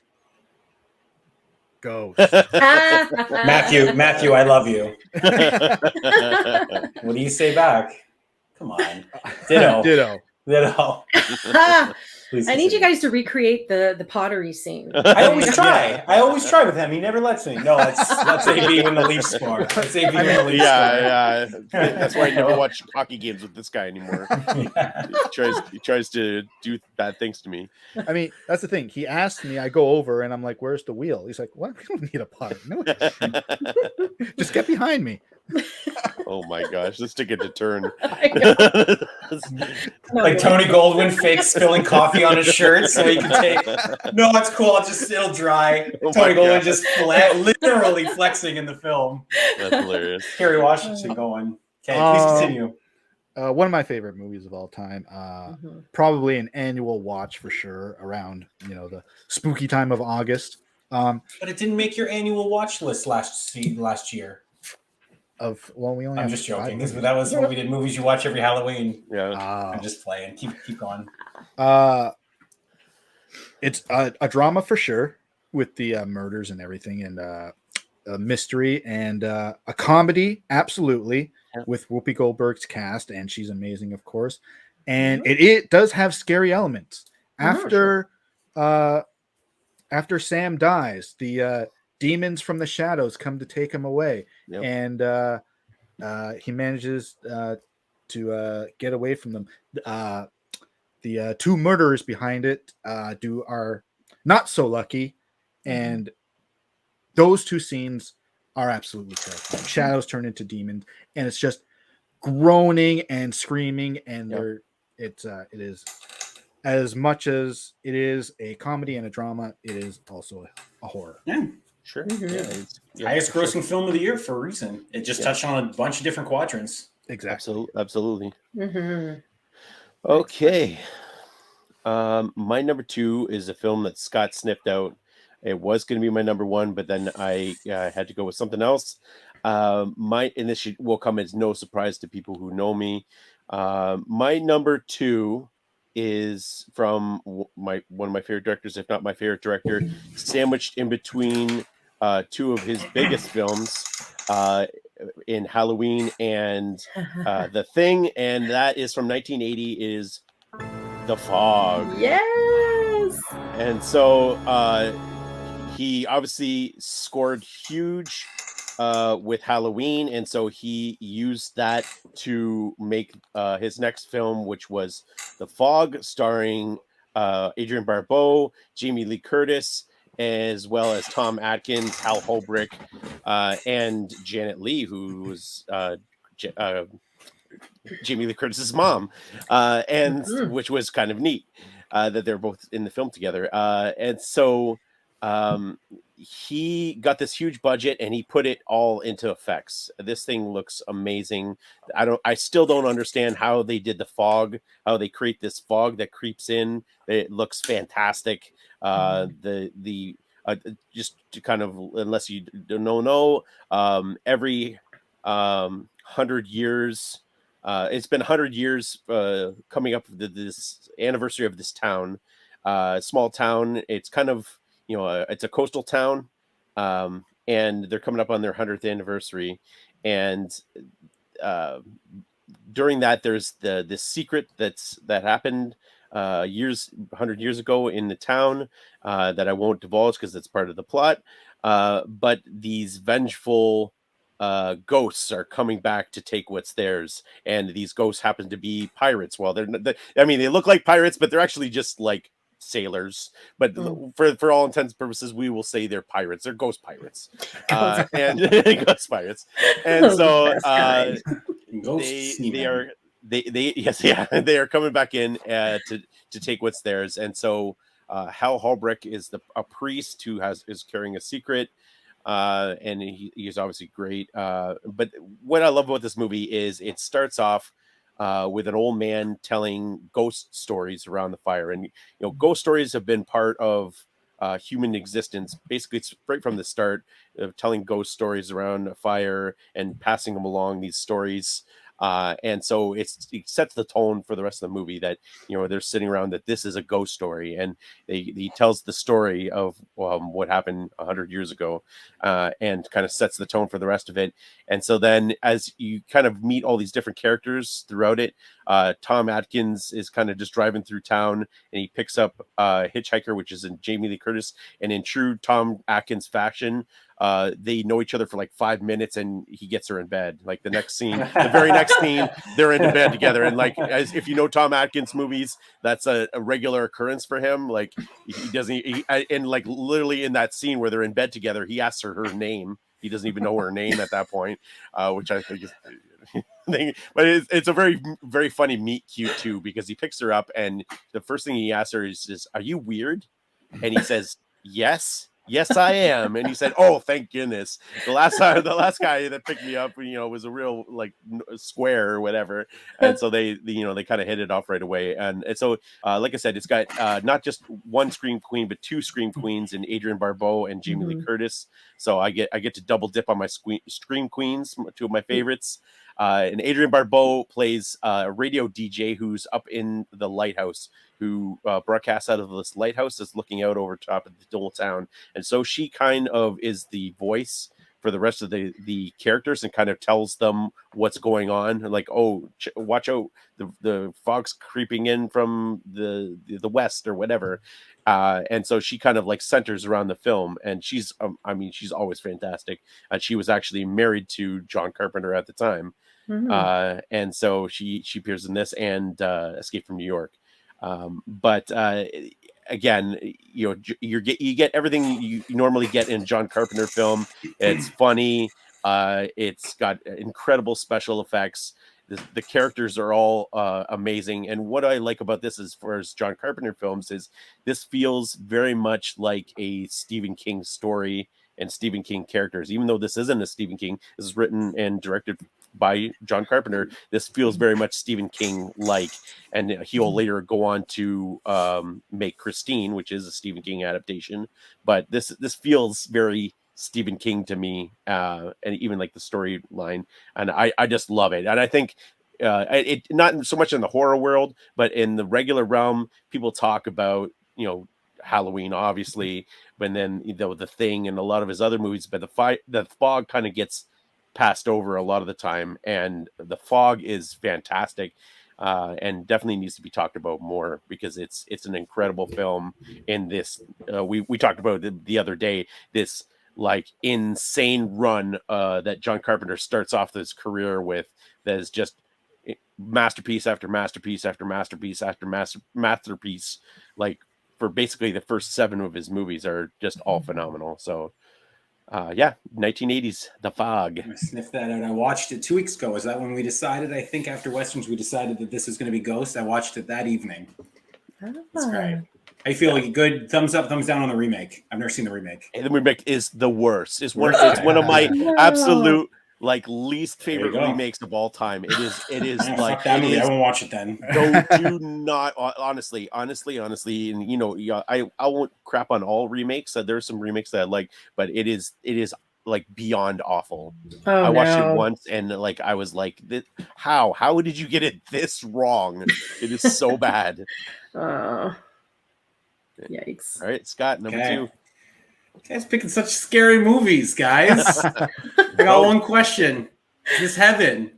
ghosts. Matthew, I love you. What do you say back? Come on. Ditto. I need you guys to recreate the pottery scene. I always try. I always try with him. He never lets me. No, let's AB when the Leafs score. Let's AB when the Leafs score. That's why I never watch hockey games with this guy anymore. He tries to do bad things to me. I mean, that's the thing. He asked me, I go over and I'm like, where's the wheel? He's like, what? We don't need a putter. No. Just get behind me. Oh my gosh, let's take it to turn. Like Tony Goldwyn fake spilling coffee on his shirt so he can take. No, it's cool. It'll dry. Tony Goldwyn just literally flexing in the film. That's hilarious. Kerry Washington going. Okay, please continue. One of my favorite movies of all time. Probably an annual watch for sure around, you know, the spooky time of August. But it didn't make your annual watch list last year. I'm just joking. That was when we did movies you watch every Halloween. Yeah, I'm just playing. Keep going. It's a drama for sure, with the murders and everything, and a mystery, and a comedy, absolutely, with Whoopi Goldberg's cast, and she's amazing, of course. And it does have scary elements. After Sam dies, the demons from the shadows come to take him away, and he manages to get away from them. The 2 murderers behind it are not so lucky, and those 2 scenes are absolutely terrifying. Shadows turn into demons, and it's just groaning and screaming, and it is, as much as it is a comedy and a drama, it is also a horror. Yeah. Sure. Highest grossing film of the year for a reason. It just touched on a bunch of different quadrants. Exactly. Absolutely. Okay. My number 2 is a film that Scott sniffed out. It was going to be my number 1, but then I had to go with something else. And this will come as no surprise to people who know me. My number 2 is from one of my favorite directors, if not my favorite director, sandwiched in between 2 of his biggest films in Halloween and The Thing, and that is from 1980, is The Fog. Yes. And so he obviously scored huge with Halloween, and so he used that to make his next film, which was The Fog, starring Adrienne Barbeau, Jamie Lee Curtis, as well as Tom Atkins, Hal Holbrook, and Janet Leigh, who was Jamie Lee Curtis's mom, and which was kind of neat that they're both in the film together. And so he got this huge budget and he put it all into effects. This thing looks amazing. I still don't understand how they did the fog, how they create this fog that creeps in. It looks fantastic. Just to kind of, unless you don't know, every 100 years, it's been 100 years coming up to this anniversary of this town, small town. It's kind of, it's a coastal town, and they're coming up on their 100th anniversary. And during that, there's this secret that happened 100 years ago in the town, that I won't divulge because it's part of the plot. But these vengeful ghosts are coming back to take what's theirs, and these ghosts happen to be pirates. Well, they look like pirates, but they're actually just like sailors. But for all intents and purposes, we will say they're pirates. They're ghost pirates, and ghost pirates. And so they are coming back in to take what's theirs. And so Hal Holbrook is a priest who is carrying a secret. And he's obviously great. But what I love about this movie is it starts off with an old man telling ghost stories around the fire. And, ghost stories have been part of human existence. Basically, it's right from the start of telling ghost stories around a fire and passing them along, these stories. And so it sets the tone for the rest of the movie that, they're sitting around, that this is a ghost story. And he tells the story of what happened 100 years ago, and kind of sets the tone for the rest of it. And so then as you kind of meet all these different characters throughout it, Tom Atkins is kind of just driving through town, and he picks up Hitchhiker, which is in Jamie Lee Curtis. And in true Tom Atkins fashion, they know each other for like 5 minutes, and he gets her in bed. Like the very next scene, they're into bed together. And like, if you know Tom Atkins movies, that's a regular occurrence for him. Like and like literally in that scene where they're in bed together, he asks her name. He doesn't even know her name at that point, which I think is but it's a very, very funny meet cute too, because he picks her up and the first thing he asks her is, "Are you weird?" And he says, Yes, I am. And he said, "Oh, thank goodness." The last guy that picked me up, was a real like square or whatever. And so they kind of hit it off right away. And so, like I said, it's got not just one Scream Queen, but two Scream Queens in Adrienne Barbeau and Jamie Lee Curtis. So I get to double dip on my Scream Queens, two of my favorites. And Adrienne Barbeau plays a radio DJ who's up in the lighthouse, who broadcasts out of this lighthouse that's looking out over top of the whole town. And so she kind of is the voice for the rest of the characters and kind of tells them what's going on. Like, "Oh, watch out, the fog's creeping in from the west," or whatever. And so she kind of like centers around the film, and she's always fantastic. And she was actually married to John Carpenter at the time. And so she appears in this and Escape from New York. But again, you get everything you normally get in John Carpenter film. It's funny. It's got incredible special effects. The characters are all amazing. And what I like about this, as far as John Carpenter films, is this feels very much like a Stephen King story and Stephen King characters. Even though this isn't a Stephen King, this is written and directed by John Carpenter, this feels very much Stephen King like. And he'll later go on to make Christine, which is a Stephen King adaptation. But this feels very Stephen King to me, and even like the storyline, and I just love it. And I think it not so much in the horror world, but in the regular realm, people talk about Halloween, obviously, but then the Thing and a lot of his other movies, but the fog kind of gets passed over a lot of the time, and the fog is fantastic, and definitely needs to be talked about more, because it's an incredible film. In this, we talked about the other day, this like insane run that John Carpenter starts off his career with, that is just masterpiece after masterpiece after masterpiece after masterpiece. Like, for basically the first 7 of his movies are just all phenomenal. So 1980s, The Fog. I sniffed that out. I watched it 2 weeks ago. Is that when we decided? I think after Westerns, we decided that this was going to be Ghost. I watched it that evening. It's great. I feel like good thumbs up, thumbs down on the remake. I've never seen the remake. And the remake is the worst. It's one of my No. absolute like least There you favorite go. remakes of all time. It is Man, like fuck that it movie. I is. won't watch it then. Do not honestly, and you know, yeah, I won't crap on all remakes. There's some remakes that I like, but it is like beyond awful. Oh, I watched it no. once and like I was like, how did you get it this wrong? It is so bad. Oh, yikes. All right, Scott, number Okay. 2. You guys picking such scary movies, guys. I got one question. Is this heaven?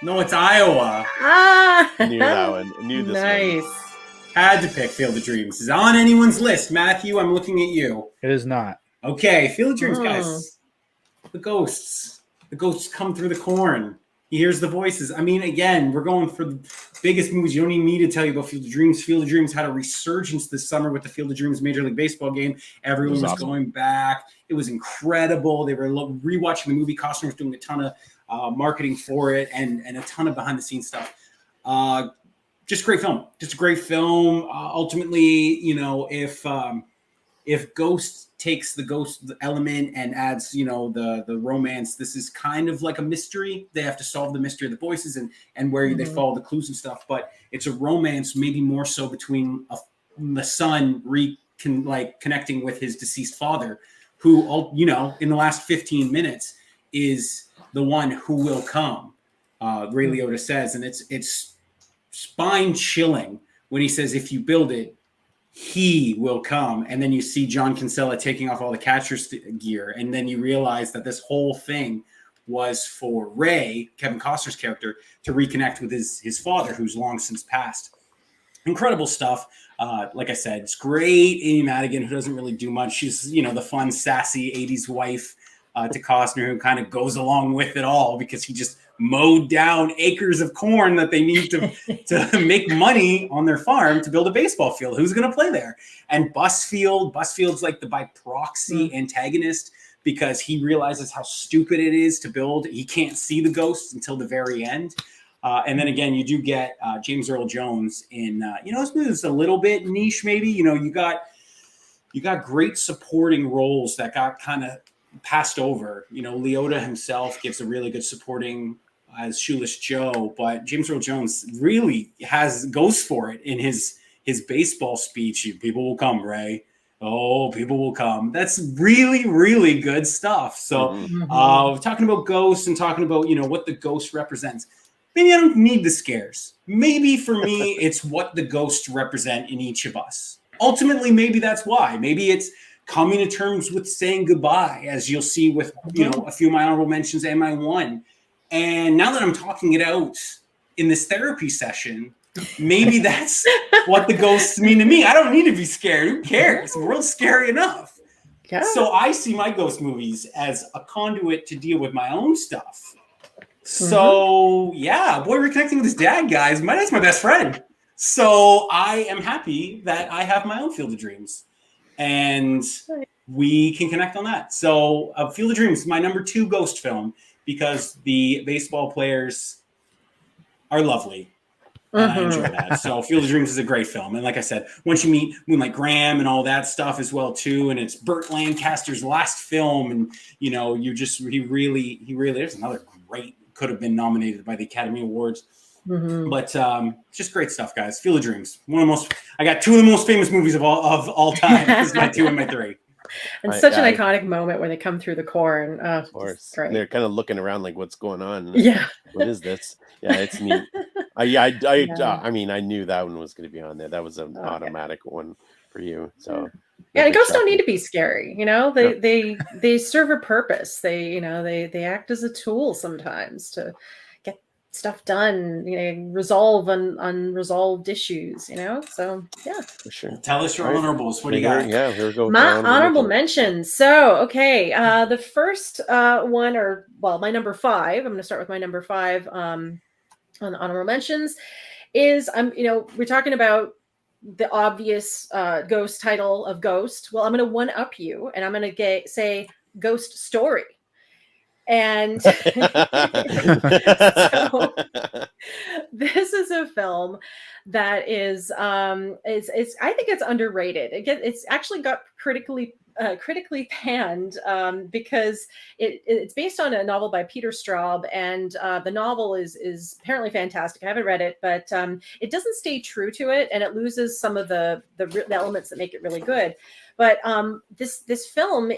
No, it's Iowa. Ah, Knew that one. Knew this nice. one. Had to pick Field of Dreams. Is it on anyone's list? Matthew, I'm looking at you. It is not. Okay, Field of Dreams, guys. The ghosts. The ghosts come through the corn. He hears the voices. I mean, again, we're going for the biggest movies. You don't need me to tell you about Field of Dreams. Field of Dreams had a resurgence this summer with the Field of Dreams Major League Baseball game. Everyone was awesome. going back. It was incredible. They were rewatching the movie. Costner was doing a ton of marketing for it and a ton of behind-the-scenes stuff. Just a great film. Just a great film. Ultimately, you know, if Ghost takes the ghost element and adds, you know, the romance, this is kind of like a mystery. They have to solve the mystery of the voices and where they follow the clues and stuff. But it's a romance, maybe more so between the son connecting with his deceased father, who, you know, in the last 15 minutes is the one who will come. Ray Liotta says, and it's spine chilling when he says, if you build it, he will come. And then you see John Kinsella taking off all the catcher's gear. And then you realize that this whole thing was for Ray, Kevin Costner's character, to reconnect with his father, who's long since passed. Incredible stuff. Like I said, it's great. Amy Madigan, who doesn't really do much. She's, you know, the fun, sassy 80s wife to Costner, who kind of goes along with it all because he just mowed down acres of corn that they need to make money on their farm to build a baseball field. Who's going to play there? And Busfield's like the by proxy antagonist because he realizes how stupid it is to build. He can't see the ghosts until the very end. And then again, you do get James Earl Jones in, you know, this movie is a little bit niche, maybe. You know, you got great supporting roles that got kind of passed over. You know, Liotta himself gives a really good supporting as Shoeless Joe, but James Earl Jones really goes for it in his baseball speech. People will come, Ray. Oh, people will come. That's really, really good stuff. So talking about ghosts and talking about, you know, what the ghost represents. Maybe I don't need the scares. Maybe for me, it's what the ghosts represent in each of us. Ultimately, maybe that's why. Maybe it's coming to terms with saying goodbye, as you'll see with, you know, a few of my honorable mentions and my one. And now that I'm talking it out in this therapy session, maybe that's what the ghosts mean to me. I don't need to be scared. Who cares? The world's scary enough. Yeah. So I see my ghost movies as a conduit to deal with my own stuff. So yeah, boy, reconnecting with his dad, guys. My dad's my best friend. So I am happy that I have my own Field of Dreams. And we can connect on that. So Field of Dreams, my number 2 ghost film, because the baseball players are lovely. And I enjoy that. So Field of Dreams is a great film. And like I said, once you meet Moonlight Graham and all that stuff as well, too, and it's Burt Lancaster's last film. And, you know, he really, there's another great, could have been nominated by the Academy Awards. But just great stuff, guys. Field of Dreams. I got 2 of the most famous movies of all time. This is my 2 and my 3. And such an iconic moment when they come through the corn. Of course. Great. They're kind of looking around like, what's going on? Yeah. What is this? Yeah, it's neat. I mean, I knew that one was going to be on there. That was an automatic one for you. So yeah, and ghosts don't need to be scary. You know, they serve a purpose. They act as a tool sometimes to get stuff done, you know, resolve unresolved issues, you know. So yeah, for sure. Tell us your honorables. What do you got? Yeah, here we go. My honorable mentions. So okay, the first one, or well, my number 5. I'm going to start with my number 5 on the honorable mentions. Is you know, we're talking about the obvious ghost title of Ghost. Well, I'm going to one up you, and I'm going to say Ghost Story. And so this is a film that is I think it's underrated. It's actually got critically panned because it's based on a novel by Peter Straub, and the novel is apparently fantastic. I haven't read it, but it doesn't stay true to it, and it loses some of the elements that make it really good. But this film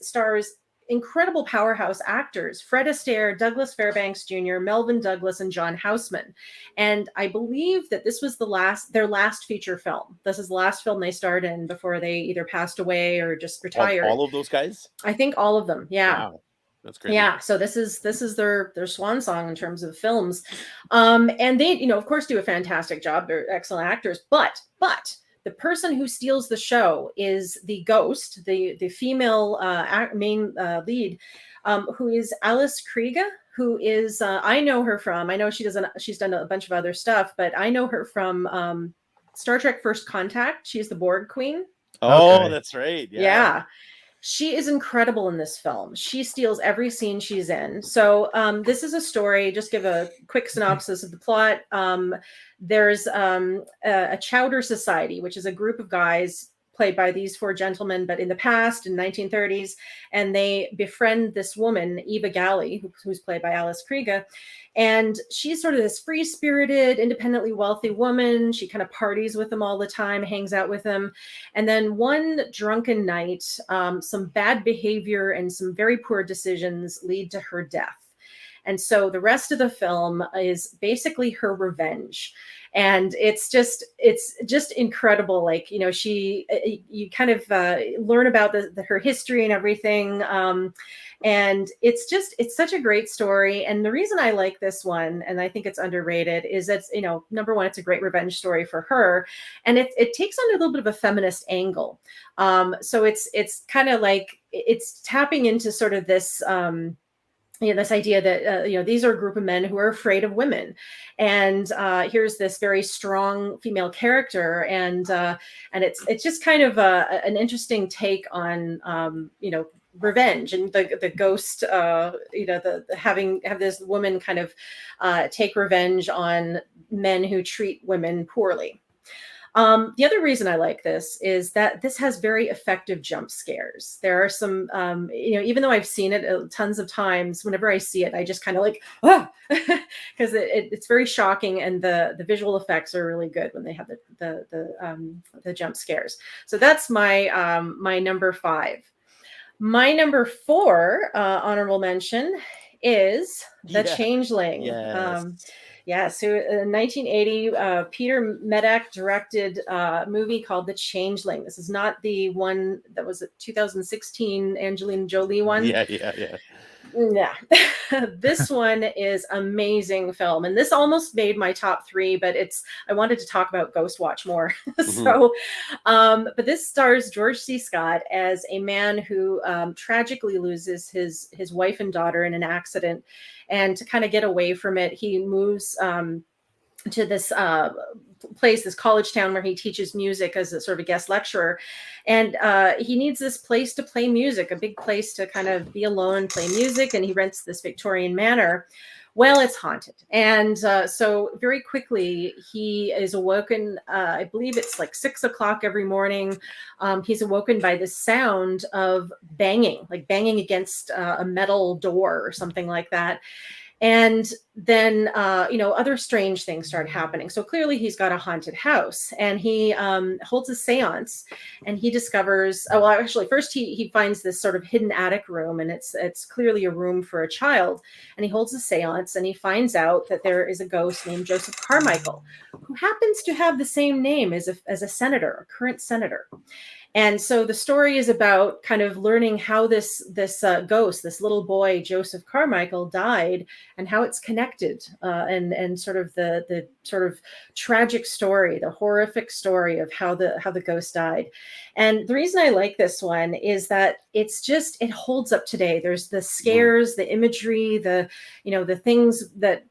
stars incredible powerhouse actors: Fred Astaire, Douglas Fairbanks Jr., Melvin Douglas, and John Houseman. And I believe that this was their last feature film. This is the last film they starred in before they either passed away or just retired. All of those guys? I think all of them. Yeah. Wow. That's crazy. Yeah, so this is their swan song in terms of films. And they, of course, do a fantastic job. They're excellent actors, but the person who steals the show is the ghost, the female main lead, who is Alice Krige, who is I know her from. I know she's done a bunch of other stuff, but I know her from Star Trek: First Contact. She's the Borg Queen. Oh, Okay. that's right. Yeah. She is incredible in this film. She steals every scene she's in. So this is a story. Just give a quick synopsis of the plot. There's a Chowder Society, which is a group of guys played by these four gentlemen, but in the past, in 1930s, and they befriend this woman, Eva Galley, who's played by Alice Krige. And she's sort of this free-spirited, independently wealthy woman. She kind of parties with them all the time, hangs out with them. And then one drunken night, some bad behavior and some very poor decisions lead to her death. And so the rest of the film is basically her revenge. And it's just incredible. Like, you kind of learn about her history and everything. And it's such a great story. And the reason I like this one, and I think it's underrated, is it's, number one, it's a great revenge story for her. And it takes on a little bit of a feminist angle. So it's kind of like, it's tapping into sort of this, this idea that, these are a group of men who are afraid of women. And here's this very strong female character. And it's just kind of an interesting take on, revenge and the ghost, have this woman kind of take revenge on men who treat women poorly. The other reason I like this is that this has very effective jump scares. There are some, even though I've seen it tons of times, whenever I see it, I just kind of like, because it's very shocking, and the visual effects are really good when they have the jump scares. So that's my my number 5. My number 4 honorable mention is The Changeling. Yes. So in 1980, Peter Medak directed a movie called The Changeling. This is not the one that was a 2016 Angelina Jolie one. Yeah. Yeah. This one is amazing film. And this almost made my top 3, but I wanted to talk about Ghost Watch more. So, but this stars George C. Scott as a man who tragically loses his wife and daughter in an accident. And to kind of get away from it, he moves to this place, this college town where he teaches music as a sort of a guest lecturer. And he needs this place to play music, a big place to kind of be alone, play music. And he rents this Victorian manor. Well, it's haunted. And so very quickly, he is awoken. I believe it's like 6 o'clock every morning. He's awoken by the sound of banging, like banging against a metal door or something like that. And then, other strange things start happening. So clearly he's got a haunted house, and he holds a seance, and he discovers, first he finds this sort of hidden attic room, and it's clearly a room for a child. And he holds a seance, and he finds out that there is a ghost named Joseph Carmichael, who happens to have the same name as a senator, a current senator. And so the story is about kind of learning how this ghost, this little boy, Joseph Carmichael, died, and how it's connected, and sort of the sort of tragic story, the horrific story of how the ghost died. And the reason I like this one is that it holds up today. There's the scares, the imagery, the things that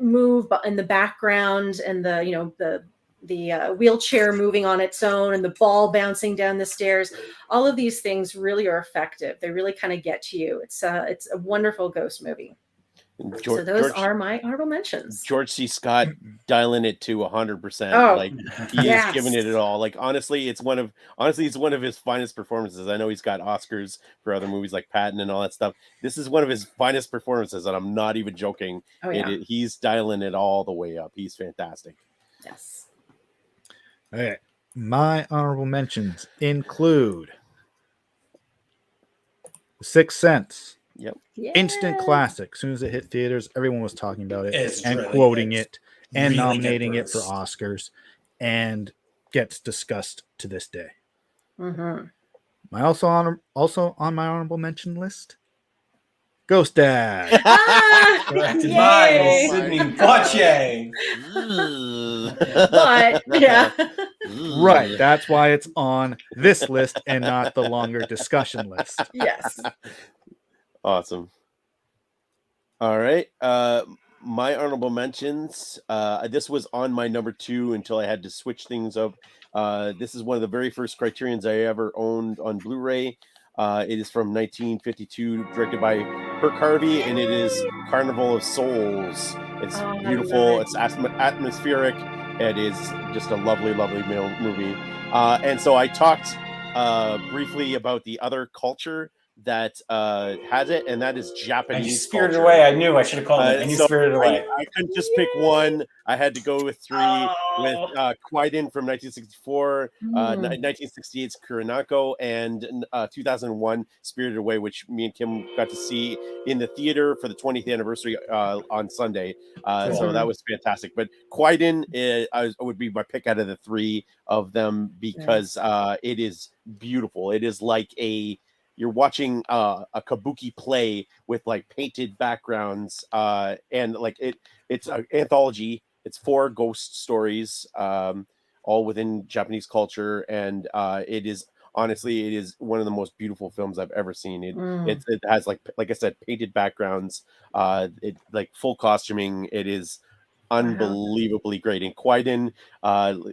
move in the background, and the wheelchair moving on its own and the ball bouncing down the stairs. All of these things really are effective. They really kind of get to you. It's a wonderful ghost movie. So those are my honorable mentions. George C. Scott dialing it to 100%. Oh, like he is giving it all. Like honestly, it's one of his finest performances. I know he's got Oscars for other movies like Patton and all that stuff. This is one of his finest performances, and I'm not even joking. Oh, yeah. He's dialing it all the way up. He's fantastic. Yes. All right. My honorable mentions include The Sixth Sense. Yep. Yes. Instant classic. As soon as it hit theaters, everyone was talking about it It's and really quoting good. it and Really nominating good, it for Bruce. Oscars, and gets discussed to this day. Mm-hmm. Also on my honorable mention list, Ghost Dad. Directed Yay. by Sidney Poitier. But yeah. Right. That's why it's on this list and not the longer discussion list. Yes. Awesome. All right. My honorable mentions. This was on my number 2 until I had to switch things up. This is one of the very first Criterions I ever owned on Blu-ray. It is from 1952, directed by Herc Harvey, and it is Carnival of Souls. It's beautiful. It's atmospheric. It is just a lovely, lovely movie. And so I talked briefly about the other culture that has it, and that is Japanese. And you Spirited culture. Away. I knew I should have called it. And you Spirited Away. I couldn't just pick one. I had to go with 3 with Kwaidan from 1964, 1968's Kuronako, and 2001 Spirited Away, which me and Kim got to see in the theater for the 20th anniversary on Sunday. Cool. So that was fantastic. But Kwaidan would be my pick out of the 3 of them because it is beautiful. It is like you're watching a kabuki play with like painted backgrounds, and like it's an anthology. It's 4 ghost stories, all within Japanese culture, and it is one of the most beautiful films I've ever seen. It has like I said, painted backgrounds, it like full costuming. It is unbelievably great. And Kwaidan,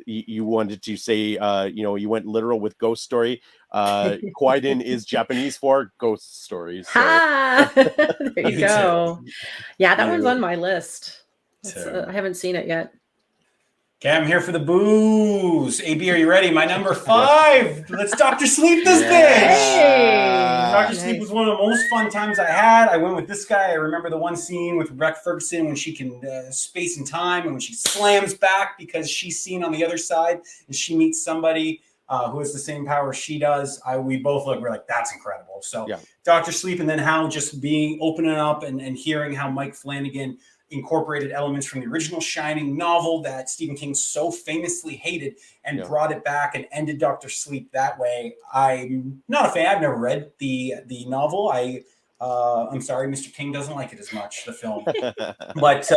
you wanted to say, you went literal with ghost story. Kwaidan is Japanese for ghost stories. So. There you go. Yeah, that one's on my list. I haven't seen it yet. Okay, I'm here for the booze. AB, are you ready? My number 5. Let's Dr. Sleep this bitch. Dr. Sleep was one of the most fun times I had. I went with this guy. I remember the one scene with Rebecca Ferguson when she can space and time, and when she slams back because she's seen on the other side and she meets somebody who has the same power she does. We both we're like, that's incredible. So Dr. Sleep, and then how just opening up and hearing how Mike Flanagan incorporated elements from the original Shining novel that Stephen King so famously hated and brought it back and ended Dr. Sleep that way. I'm not a fan. I've never read the novel. I'm sorry, Mr. King doesn't like it as much, the film. But,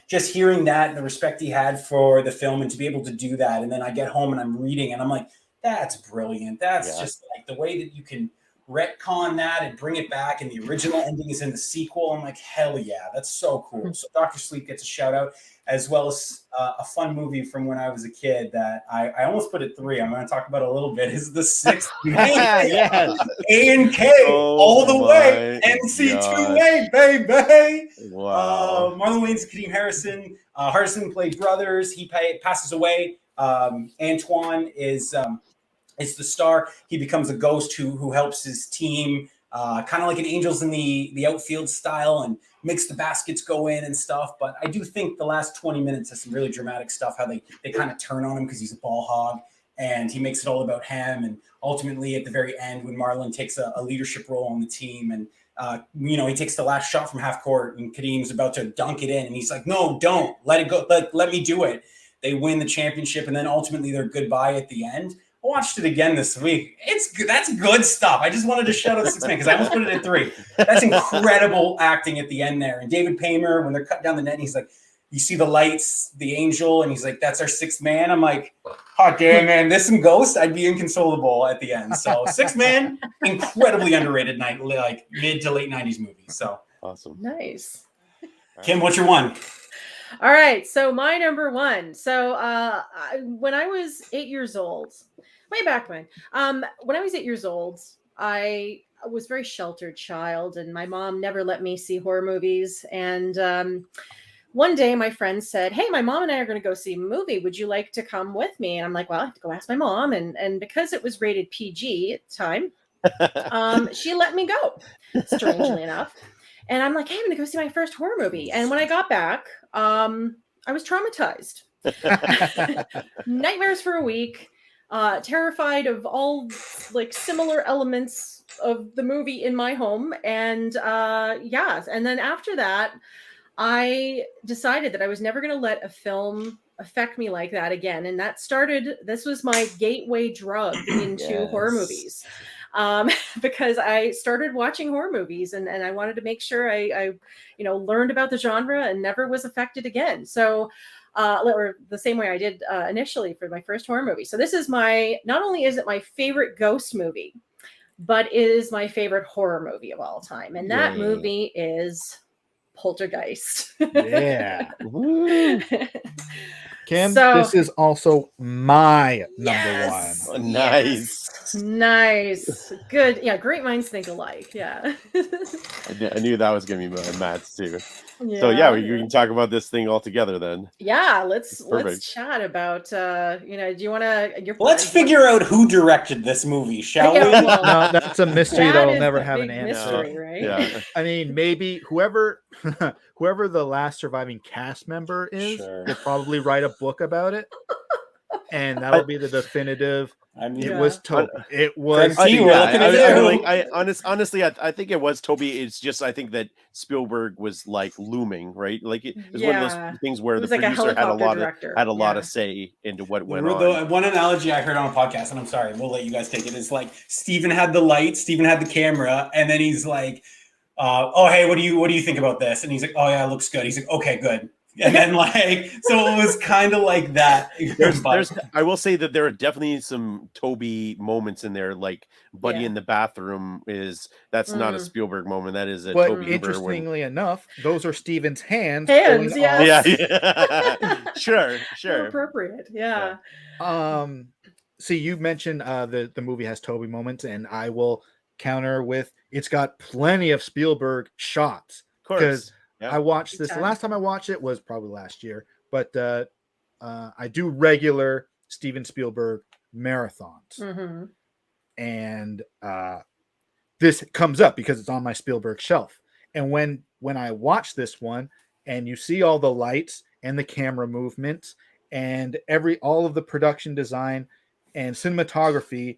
just hearing that and the respect he had for the film and to be able to do that. And then I get home and I'm reading and I'm like, that's brilliant. That's just like the way that you can retcon that and bring it back, and the original ending is in the sequel. I'm like, hell yeah, that's so cool. So Dr. Sleep gets a shout out, as well as a fun movie from when I was a kid that I almost put at 3. I'm going to talk about a little bit. Is the 6th A&K all the way, NC2A, baby. Wow. Marlon Wayans and Kadeem Harrison. Hardison played brothers. He passes away. Antoine is the star. He becomes a ghost who helps his team, kind of like an Angels in the outfield style, and makes the baskets go in and stuff. But I do think the last 20 minutes has some really dramatic stuff, how they kind of turn on him because he's a ball hog, and he makes it all about him. And ultimately at the very end, when Marlon takes a leadership role on the team, and he takes the last shot from half court, and Kadeem's about to dunk it in, and he's like, no, don't let it go. Let me do it. They win the championship, and then ultimately they're goodbye at the end. I watched it again this week. That's good stuff. I just wanted to shout out the 6th man because I almost put it at 3. That's incredible acting at the end there. And David Paymer, when they're cut down the net, he's like, you see the lights, the angel, and he's like, that's our 6th man. I'm like, oh damn, man, this and Ghost, I'd be inconsolable at the end. So 6th man, incredibly underrated like mid to late 90s movie. So awesome. Nice. Kim, what's your one? All right. So my number one. So when I was 8 years old, way back when I was 8 years old, I was a very sheltered child, and my mom never let me see horror movies. And one day my friend said, "Hey, my mom and I are going to go see a movie. Would you like to come with me?" And I'm like, "Well, I have to go ask my mom." And because it was rated PG at the time, she let me go, strangely enough. And I'm like, "Hey, I'm going to go see my first horror movie." And when I got back, I was traumatized. Nightmares for a week, terrified of all like similar elements of the movie in my home. And yeah, and then after that, I decided that I was never going to let a film affect me like that again. And this was my gateway drug into horror movies. Because I started watching horror movies, and I wanted to make sure I learned about the genre and never was affected again. So, or the same way I did initially for my first horror movie. So this is not only is it my favorite ghost movie, but it is my favorite horror movie of all time. And that movie is Poltergeist. Yeah. Kim, this is also my number one. Nice. Good. Yeah, great minds think alike. Yeah. I knew that was going to be Matt's too. Yeah, so yeah, we can talk about this thing all together then. Yeah, let's chat about do you want to let's figure out who directed this movie, shall we? Well, no, that's a mystery that'll never have an answer. Mystery, right? Yeah. I mean, maybe whoever the last surviving cast member is will probably write a book about it. And that'll be the definitive. I mean, it was Toby. It was. Honestly, I think it was Toby. It's just I think that Spielberg was like looming, right? Like it was one of those things where the producer had a lot of say into what went on. One analogy I heard on a podcast, and I'm sorry, we'll let you guys take it. Is like Steven had the light, Steven had the camera, and then he's like, "Oh, hey, what do you think about this?" And he's like, "Oh yeah, it looks good." He's like, "Okay, good." And then so it was kind of like that. I will say that there are definitely some Toby moments in there, like Buddy in the bathroom that's not a Spielberg moment. That is a Toby. Interestingly enough, those are Steven's hands. Yeah. Sure. More appropriate. Yeah. See, you mentioned the movie has Toby moments, and I will counter with it's got plenty of Spielberg shots. Of course. I watched this. The last time I watched it was probably last year, but I do regular Steven Spielberg marathons, and this comes up because it's on my Spielberg shelf. And when I watch this one, and you see all the lights and the camera movements and all of the production design and cinematography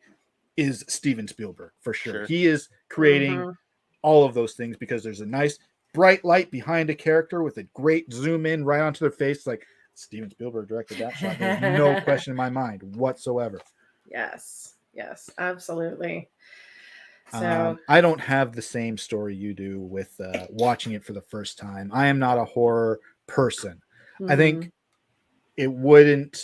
is Steven Spielberg for sure. He is creating all of those things because there's a nice bright light behind a character with a great zoom in right onto their face. Like Steven Spielberg directed that shot. There's no question in my mind whatsoever. Yes, absolutely. So I don't have the same story you do with watching it for the first time. I am not a horror person. I think it wouldn't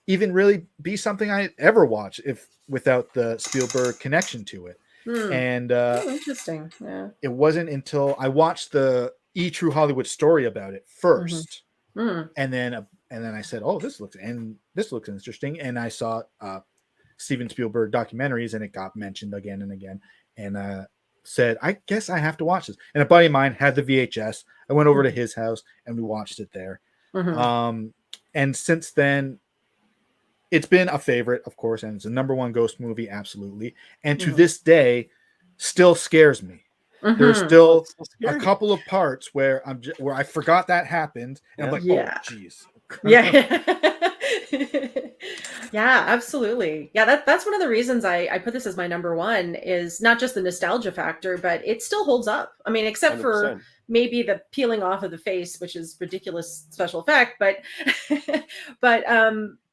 even really be something I ever watch without the Spielberg connection to it. And interesting. Yeah. It wasn't until I watched the True Hollywood Story about it first, and then I said, "Oh, this looks interesting." And I saw Steven Spielberg documentaries, and it got mentioned again and again. And said, "I guess I have to watch this." And a buddy of mine had the VHS. I went over to his house, and we watched it there. And since then, it's been a favorite, of course, and it's a number one ghost movie, absolutely. And to this day, still scares me. There's still a couple of parts where I forgot that happened, and I'm like, oh, geez. Yeah, absolutely. Yeah, that's one of the reasons I put this as my number one is not just the nostalgia factor, but it still holds up. I mean, except 100%. For maybe the peeling off of the face, which is ridiculous special effect, but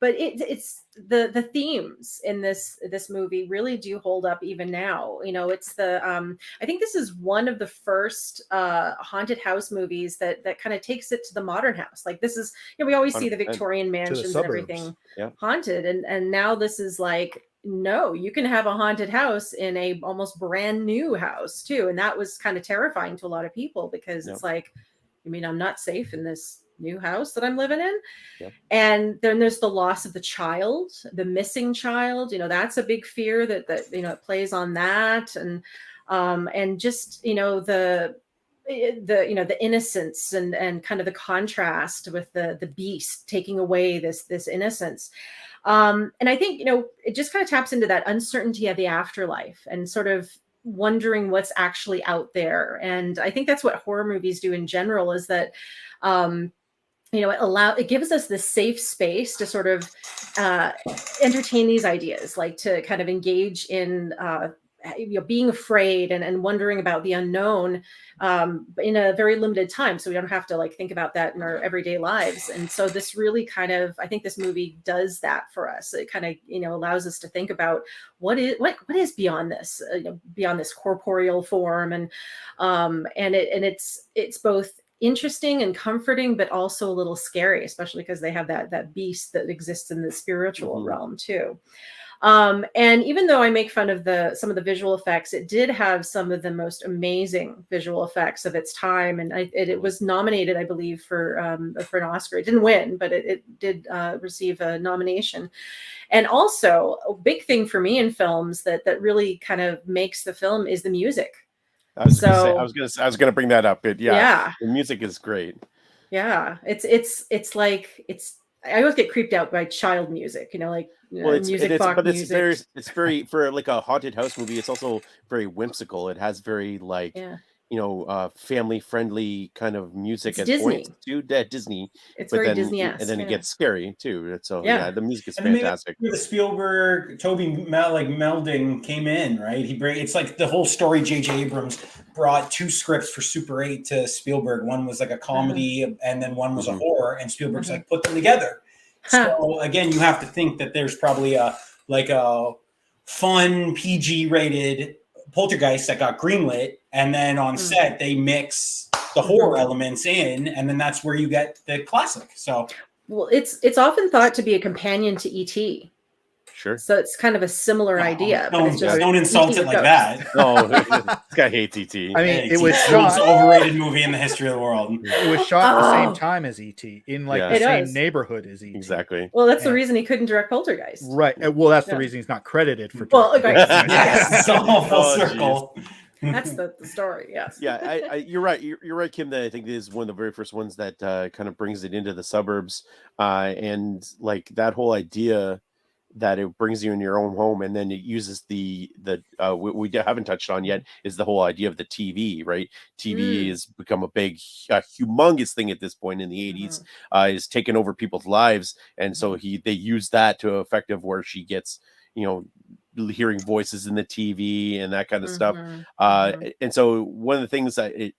it's the themes in this movie really do hold up even now. It's I think this is one of the first haunted house movies that kind of takes it to the modern house. Like this is, we always see the Victorian mansions and everything haunted, and now this is like, no, you can have a haunted house in a almost brand new house too. And that was kind of terrifying to a lot of people because it's like, I mean, I'm not safe in this new house that I'm living in. Yep. And then there's the loss of the child, the missing child. That's a big fear that it plays on that. And just, the innocence and kind of the contrast with the beast taking away this innocence. And I think, it just kind of taps into that uncertainty of the afterlife and sort of wondering what's actually out there. And I think that's what horror movies do in general, is that, it gives us this safe space to sort of entertain these ideas, like to kind of engage in being afraid and wondering about the unknown in a very limited time, so we don't have to like think about that in our everyday lives. And so this really kind of, I think this movie does that for us. It kind of allows us to think about what is beyond this, beyond this corporeal form, and it's both interesting and comforting, but also a little scary, especially because they have that beast that exists in the spiritual realm too. And even though I make fun of some of the visual effects, it did have some of the most amazing visual effects of its time. And it was nominated, I believe, for an Oscar. It didn't win, but it did receive a nomination. And also a big thing for me in films that really kind of makes the film is the music. I was gonna bring that up. The music is great. Yeah, it's like I always get creeped out by child music, music box music. It's very for like a haunted house movie. It's also very whimsical. It has very family friendly kind of music at points too. Disney. It's very Disney-esque, and then it gets scary too. So the music is and fantastic. The Spielberg Toby melding came in, right? It's like the whole story. J.J. Abrams brought 2 scripts for Super 8 to Spielberg. One was like a comedy, and then one was a horror. And Spielberg's like, put them together. So again, you have to think that there's probably a fun PG rated Poltergeist that got greenlit, and then on set they mix the horror elements in, and then that's where you get the classic. So, well, it's often thought to be a companion to E.T. Sure. So it's kind of a similar idea. But it's just don't insult it like that. Oh, this guy hates E.T. I mean, it was the most overrated movie in the history of the world. It was shot at the same time as E.T. in the same neighborhood as E.T. Exactly. Well, that's the reason he couldn't direct Poltergeist. Right. Well, that's the reason he's not credited for. Well, right. Yes, it's all full circle. That's the story. Yes. Yeah, you're right. You're right, Kim. That I think this is one of the very first ones that kind of brings it into the suburbs, and like that whole idea that it brings you in your own home, and then it uses the we haven't touched on yet is the whole idea of the TV, right? TV has become a big, humongous thing at this point in the 80s, is taking over people's lives, and so they use that to effective where she gets, hearing voices in the TV and that kind of stuff. And so one of the things that it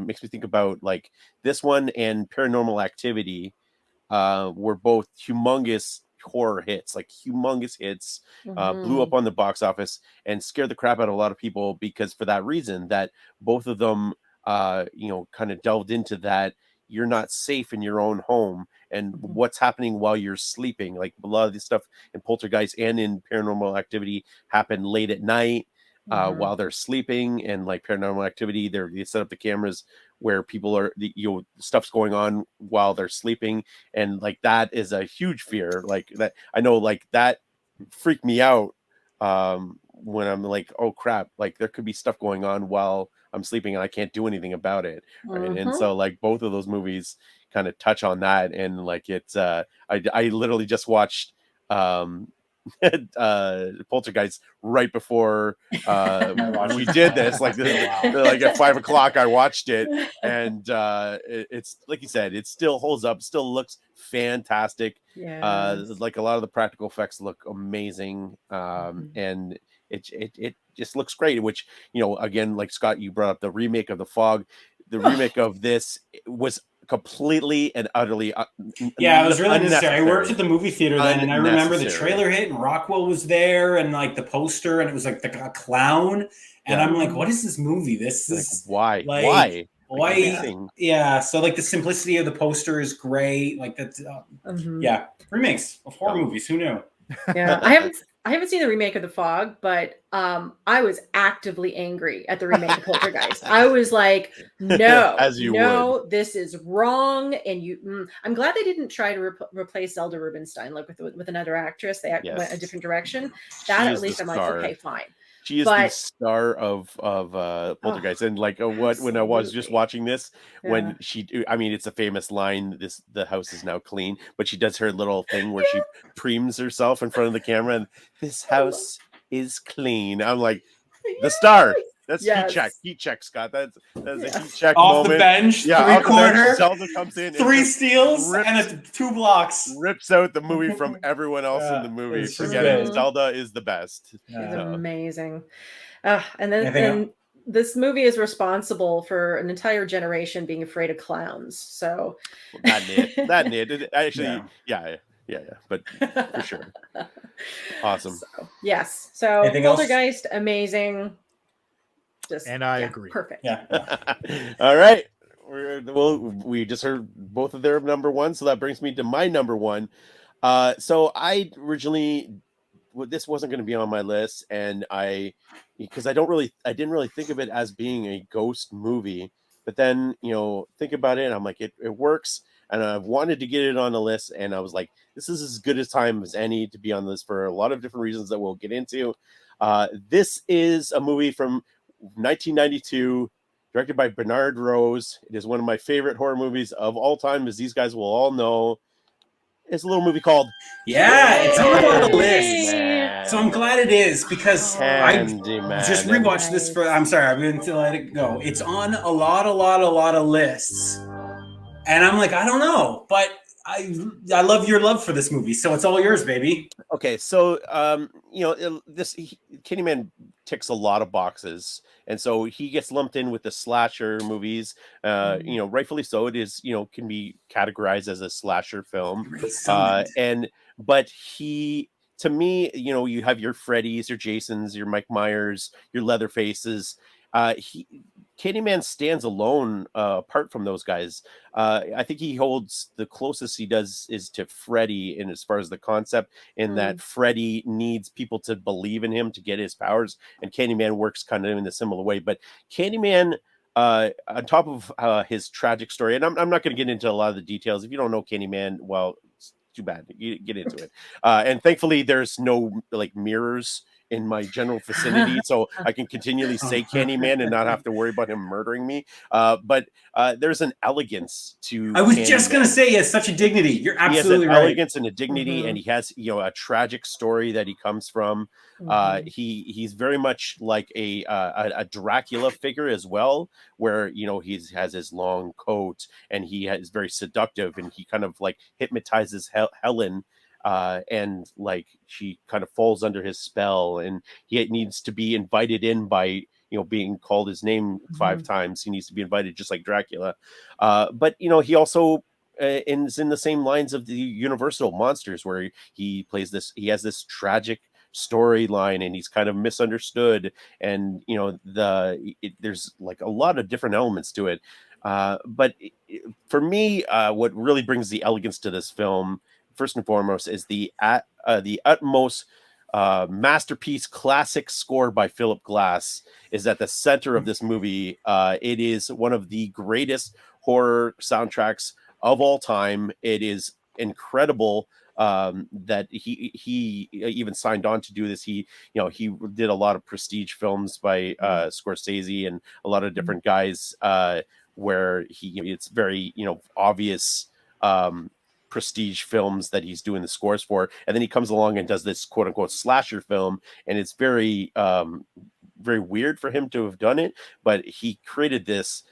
makes me think about, like this one and Paranormal Activity, were both humongous horror hits, like humongous hits, blew up on the box office and scared the crap out of a lot of people, because for that reason, that both of them kind of delved into that you're not safe in your own home, and what's happening while you're sleeping. Like a lot of this stuff in Poltergeist and in Paranormal Activity happen late at night, while they're sleeping. And like Paranormal Activity, they set up the cameras where people are, stuff's going on while they're sleeping, and like that is a huge fear. Like that, I know, like that freaked me out when I'm like, oh crap, like there could be stuff going on while I'm sleeping and I can't do anything about it. Right? And so like both of those movies kind of touch on that, and like it's I literally just watched Poltergeist right before we did this, like at 5 o'clock I watched it, and it's like you said, it still holds up, still looks fantastic. Like a lot of the practical effects look amazing, and it just looks great, which, again, like Scott, you brought up the remake of The Fog. The remake of this was completely and utterly it was really unnecessary. I worked at the movie theater then, and I remember the trailer hit and Rockwell was there, and like the poster, and it was like a clown, and I'm like, what is this movie? This is why yeah, so like the simplicity of the poster is great, like that's remakes of horror movies, who knew? I I haven't seen the remake of The Fog, but I was actively angry at the remake of Poltergeist. I was like, no, As you no, this is wrong. And I'm glad they didn't try to replace Zelda Rubinstein like with another actress. They went a different direction. That at least I'm like, okay, fine. She is the star of Poltergeist, and like when I was just watching this, when I mean, it's a famous line. The house is now clean, but she does her little thing where she preems herself in front of the camera, and this house is clean. I'm like, the star. That's heat check, Scott. That's a heat check off moment. The bench, yeah, 3/4. Zelda comes in, 3 steals, and 2 blocks. Rips out the movie from everyone else in the movie. Forget it. Zelda is the best. She's amazing. And this movie is responsible for an entire generation being afraid of clowns. So that did actually, yeah. But for sure, awesome. Yes. So Poltergeist, amazing. And I agree. Perfect. Yeah. All right. We just heard both of their number one, so that brings me to my number one. So I originally, this wasn't going to be on my list, and because I didn't really think of it as being a ghost movie, but then think about it, and I'm like, it works, and I wanted to get it on the list, and I was like, this is as good a time as any to be on this for a lot of different reasons that we'll get into. This is a movie from 1992, directed by Bernard Rose. It is one of my favorite horror movies of all time, as these guys will all know. It's a little movie called it's on the list. So I'm glad it is, because I just rewatched this I'm sorry, I've been to let it go. It's on a lot of lists. And I'm like, I don't know, but I love your love for this movie, so it's all yours, baby. Okay, so Candyman ticks a lot of boxes, and so he gets lumped in with the slasher movies. Rightfully so. It is can be categorized as a slasher film. But he, to me, you have your Freddys, your Jasons, your Mike Myers, your Leatherfaces. Candyman stands alone apart from those guys. I think he holds the closest he does is to Freddy in as far as the concept, in that Freddy needs people to believe in him to get his powers, and Candyman works kind of in a similar way. But Candyman, on top of his tragic story, and I'm not going to get into a lot of the details. If you don't know Candyman, well, it's too bad. You get into it. And thankfully, there's no mirrors in my general vicinity, so I can continually say Candyman and not have to worry about him murdering me. But there's an elegance to. I was just gonna say, he has such a dignity. You're absolutely right. Elegance and a dignity, and he has a tragic story that he comes from. He's very much like a Dracula figure as well, where he has his long coat and he is very seductive, and he kind of hypnotizes Helen. And she kind of falls under his spell, and he needs to be invited in by being called his name 5 times. He needs to be invited just like Dracula. But he also is in the same lines of the Universal monsters, where he has this tragic storyline, and he's kind of misunderstood, and there's a lot of different elements to it. But for me, what really brings the elegance to this film, first and foremost, is the utmost masterpiece classic score by Philip Glass is at the center of this movie. It is one of the greatest horror soundtracks of all time. It is incredible that he even signed on to do this. He did a lot of prestige films by Scorsese and a lot of different guys where it's very obvious prestige films that he's doing the scores for, and then he comes along and does this quote unquote slasher film, and it's very very weird for him to have done it, but he created this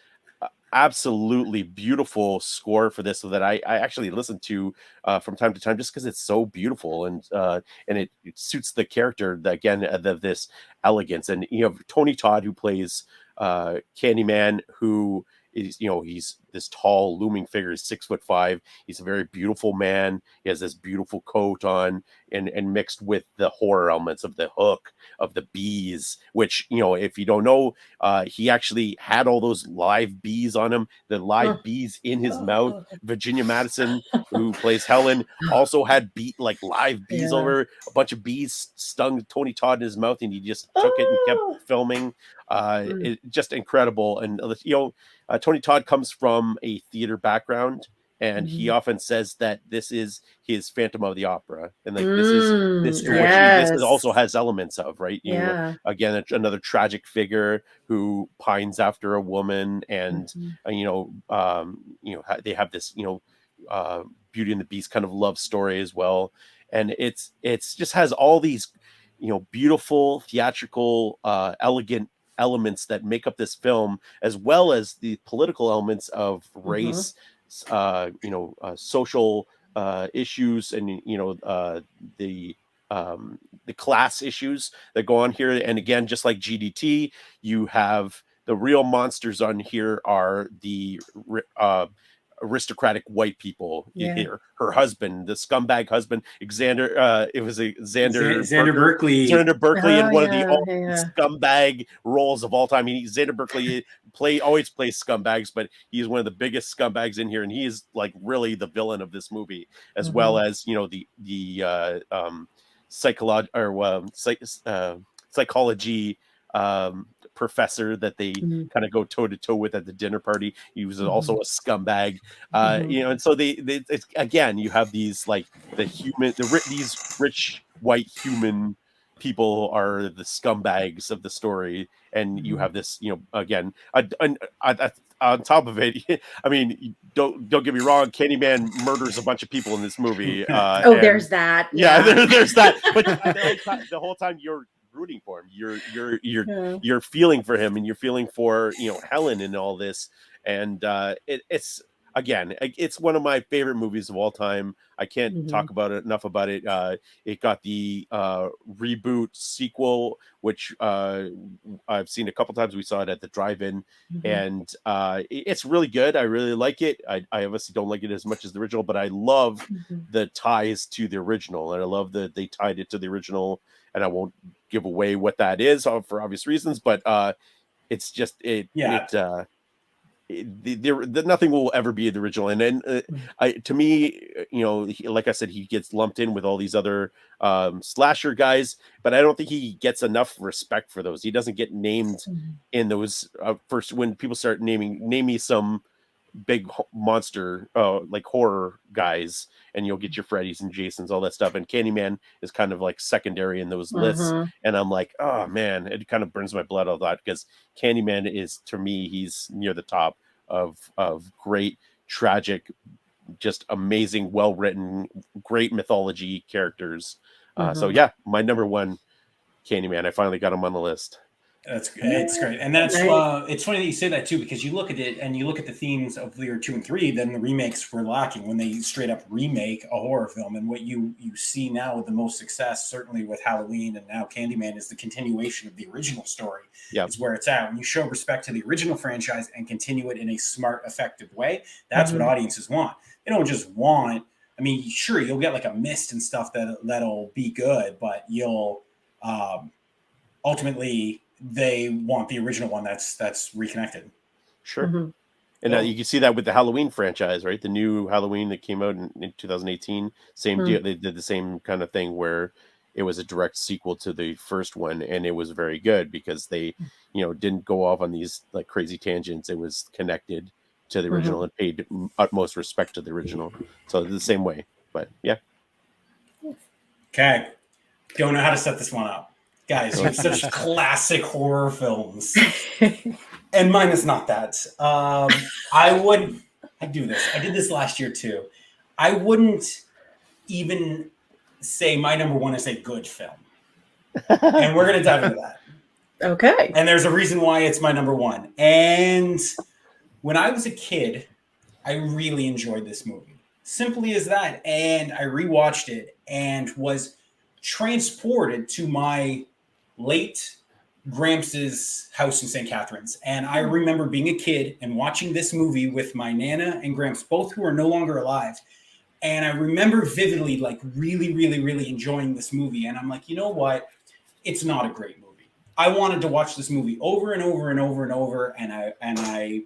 absolutely beautiful score for this, so that I actually listen to from time to time, just because it's so beautiful, and it suits the character again of this elegance. And you have Tony Todd, who plays Candyman, who is he's this tall looming figure. He's 6'5". He's a very beautiful man. He has this beautiful coat on, and mixed with the horror elements of the hook, of the bees, which, if you don't know, he actually had all those live bees on him, the live bees in his mouth. Virginia Madsen, who plays Helen, also had live bees over, a bunch of bees stung Tony Todd in his mouth, and he just took it and kept filming. It just incredible. And Tony Todd comes from a theater background, and he often says that this is his Phantom of the Opera, and this story, this also has elements of, right? Again, another tragic figure who pines after a woman, and they have this Beauty and the Beast kind of love story as well, and it's just has all these beautiful theatrical elegant elements that make up this film, as well as the political elements of race, social issues, and the class issues that go on here. And again, just like GDT, you have the real monsters on here are the aristocratic white people. Her husband, the scumbag husband, Xander. It was Xander Berkeley. Xander Berkeley in one of the scumbag roles of all time. Xander Berkeley always plays scumbags, but he's one of the biggest scumbags in here, and he is really the villain of this movie, as well as the psychology professor that they kind of go toe to toe with at the dinner party. He was also a scumbag, and so it's, again, you have these these rich white human people are the scumbags of the story, and you have this, again, on top of it, I mean, don't get me wrong, Candyman murders a bunch of people in this movie. There's that. There's that. But the whole time you're rooting for him, you're feeling for him, and you're feeling for Helen and all this, and it's one of my favorite movies of all time. I can't talk about it enough about it. It got the reboot sequel, which I've seen a couple times. We saw it at the drive-in, and it's really good. I really like it. I obviously don't like it as much as the original, but I love the ties to the original, and I love that they tied it to the original. And I won't give away what that is for obvious reasons, but it's just nothing will ever be the original. And then to me, like I said, he gets lumped in with all these other slasher guys, but I don't think he gets enough respect for those. He doesn't get named in those first, when people start name me some big monster like horror guys, and you'll get your Freddys and Jasons, all that stuff, and Candyman is kind of like secondary in those lists. And I'm like, oh man, it kind of burns my blood a lot, because Candyman is, to me, he's near the top of great, tragic, just amazing, well written, great mythology characters. So yeah, my number one, Candyman. I finally got him on the list. It's great. And that's it's funny that you say that too, because you look at it and you look at the themes of year 2 and 3, then the remakes were lacking when they straight up remake a horror film. And what you see now with the most success, certainly with Halloween and now Candyman, is the continuation of the original story. It's where it's at. When you show respect to the original franchise and continue it in a smart, effective way, that's what audiences want. They don't just want, I mean, sure, you'll get like a Mist and stuff that'll be good, but you'll ultimately, they want the original one that's reconnected. Sure. And you can see that with the Halloween franchise, right? The new Halloween that came out in 2018, same deal. They did the same kind of thing where it was a direct sequel to the first one, and it was very good because they, didn't go off on these like crazy tangents. It was connected to the original and paid utmost respect to the original. So the same way, but yeah. Okay. Don't know how to set this one up. Guys, you have such classic horror films. And mine is not that. I do this. I did this last year too. I wouldn't even say my number one is a good film. And we're going to dive into that. Okay. And there's a reason why it's my number one. And when I was a kid, I really enjoyed this movie. Simply as that. And I rewatched it and was transported to my late Gramps' house in St. Catharines. And I remember being a kid and watching this movie with my Nana and Gramps, both who are no longer alive. And I remember vividly, like really, really, really enjoying this movie. And I'm like, you know what? It's not a great movie. I wanted to watch this movie over and over and over and over. And I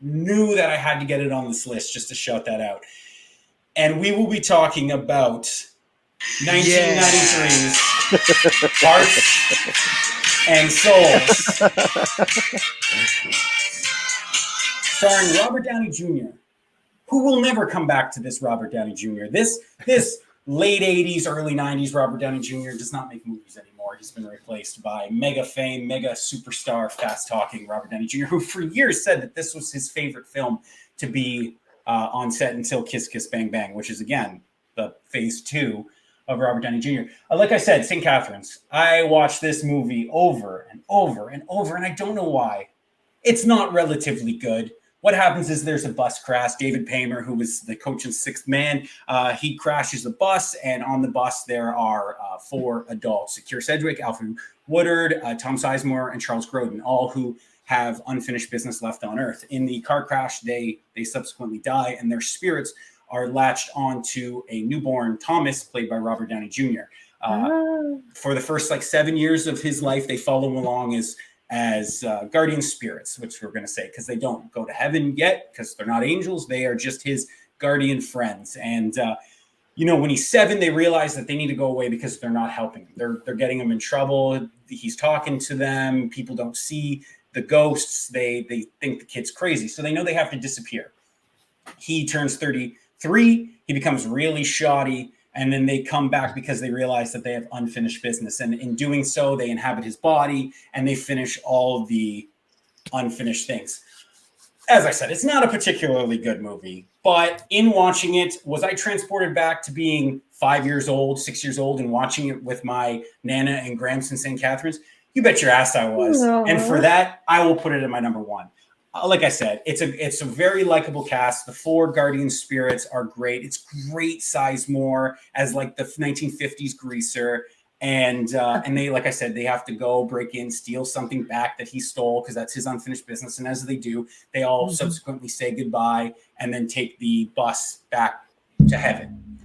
knew that I had to get it on this list just to shout that out. And we will be talking about 1993's Hearts and Souls, starring Robert Downey Jr., who will never come back to this Robert Downey Jr. This late 80s, early 90s Robert Downey Jr. does not make movies anymore. He's been replaced by mega fame, mega superstar, fast-talking Robert Downey Jr., who for years said that this was his favorite film to be on set until Kiss Kiss Bang Bang, which is, again, the phase 2 of Robert Downey Jr. Like I said, St. Catharines. I watched this movie over and over and over, and I don't know why. It's not relatively good. What happens is there's a bus crash. David Paymer, who was the coach in Sixth Man, he crashes the bus, and on the bus there are 4 adults: Keir Sedgwick, Alfred Woodard, Tom Sizemore, and Charles Grodin, all who have unfinished business left on Earth. In the car crash, they subsequently die, and their spirits are latched onto a newborn Thomas, played by Robert Downey Jr. For the first 7 years of his life, they follow along as guardian spirits, which we're going to say, because they don't go to heaven yet, because they're not angels. They are just his guardian friends. And, when he's 7, they realize that they need to go away because they're not helping him. They're getting him in trouble. He's talking to them. People don't see the ghosts. They think the kid's crazy. So they know they have to disappear. He turns 33. He becomes really shoddy. And then they come back because they realize that they have unfinished business. And in doing so, they inhabit his body and they finish all the unfinished things. As I said, it's not a particularly good movie, but in watching it, was I transported back to being 5 years old, 6 years old, and watching it with my Nana and Gramps in St. Catharines? You bet your ass I was. Aww. And for that, I will put it in my number 1. Like I said, it's a very likable cast. The 4 guardian spirits are great. It's great Sizemore as the 1950s greaser. And they, like I said, they have to go break in, steal something back that he stole because that's his unfinished business. And as they do, they all subsequently say goodbye and then take the bus back to heaven.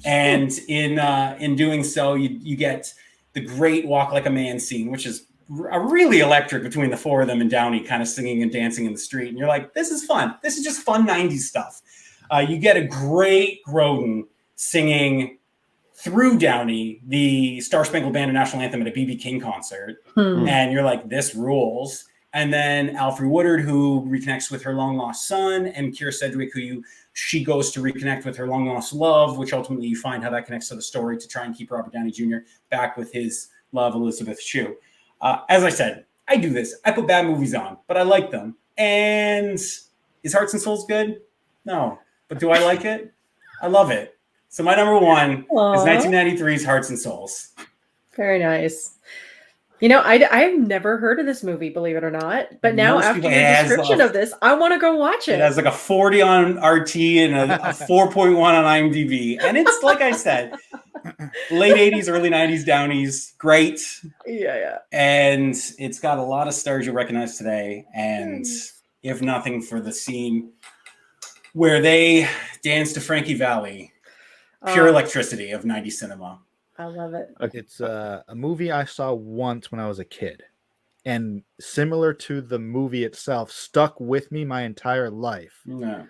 And in doing so, you get the great Walk Like a Man scene, which is really electric between the 4 of them and Downey kind of singing and dancing in the street. And you're like, this is fun. This is just fun 90s stuff. You get a great Grodin singing through Downey the Star Spangled Banner national anthem at a B.B. King concert. And you're like, this rules. And then Alfred Woodard, who reconnects with her long lost son, and Keir Sedgwick, she goes to reconnect with her long lost love, which ultimately you find how that connects to the story to try and keep Robert Downey Jr. back with his love, Elizabeth Shue. As I said, I do this. I put bad movies on, but I like them. And is Hearts and Souls good? No. But do I like it? I love it. So my number 1 is 1993's Hearts and Souls. Very nice. I've never heard of this movie, believe it or not. But now after your description of this, I want to go watch it. It has a 40 on RT and a 4.1 on IMDb. And it's, like I said, late 80s, early 90s Downeys. Great. Yeah. And it's got a lot of stars you recognize today. And if nothing for the scene where they dance to Frankie Valli, pure electricity of 90s cinema. I love it. It's a movie I saw once when I was a kid. And similar to the movie itself, stuck with me my entire life. Yeah.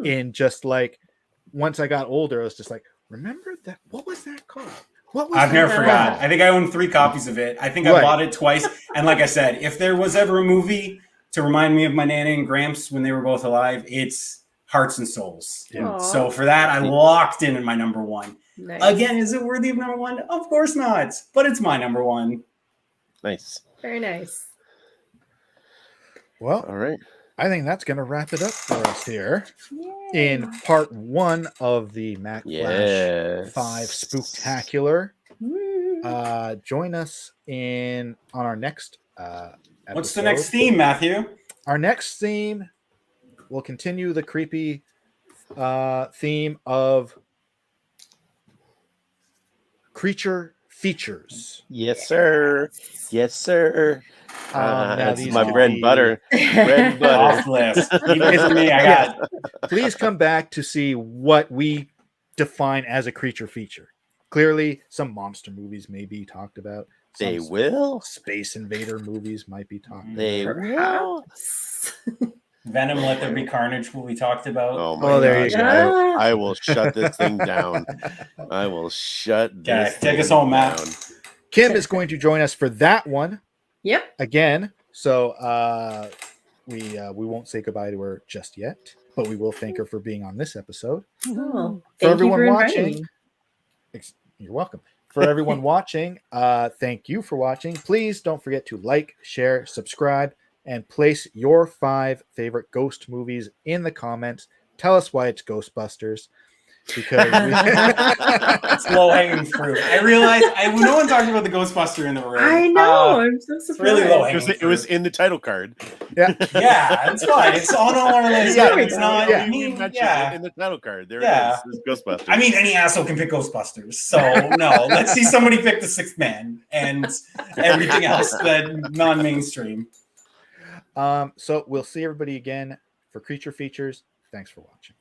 And just once I got older, I was just like, remember that? What was that called? I've never forgot. I think I own 3 copies of it. I think I bought it twice. And like I said, if there was ever a movie to remind me of my Nana and Gramps when they were both alive, it's Hearts and Souls. Yeah. So for that, I locked in my number 1. Nice. Again, is it worthy of number 1? Of course not. But it's my number 1. Nice. Very nice. Well, all right. I think that's going to wrap it up for us here. Yay. In part 1 of the Mack Flash 5 Spooktacular. Join us on our next episode. What's the next theme, Matthew? Our next theme will continue the creepy theme of creature features. Yes, sir. Yes, sir. Now That's these my will bread and be- butter. Bread and Off butter. list. Even for me, I got Please come back to see what we define as a creature feature. Clearly, some monster movies may be talked about. They Some will. Space Invader movies might be talked They about. will. Perhaps. Venom, Let There Be Carnage, what we talked about. Oh my there you gosh. go. I will shut this thing down. I will shut this Okay, take us thing home, Matt. down. Kim is going to join us for that one Yep. again. So we won't say goodbye to her just yet, but we will thank her for being on this episode. Oh, For thank everyone you for inviting watching, me. you're welcome. For everyone watching, thank you for watching. Please don't forget to like, share, subscribe, and place your 5 favorite ghost movies in the comments. Tell us why it's Ghostbusters. Because It's low hanging fruit. I realize no one talked about the Ghostbuster in the room. I know. I'm so It's really surprised. low hanging It was in the title card. yeah, Yeah, it's fine. It's on our list. Yeah, It's not. yeah. I We mean, mentioned yeah. it in the title card. There Yeah. it is. It's Ghostbusters. I mean, any asshole can pick Ghostbusters. So no, let's see somebody pick the Sixth Man and everything else that non-mainstream. So we'll see everybody again for Creature Features. Thanks for watching.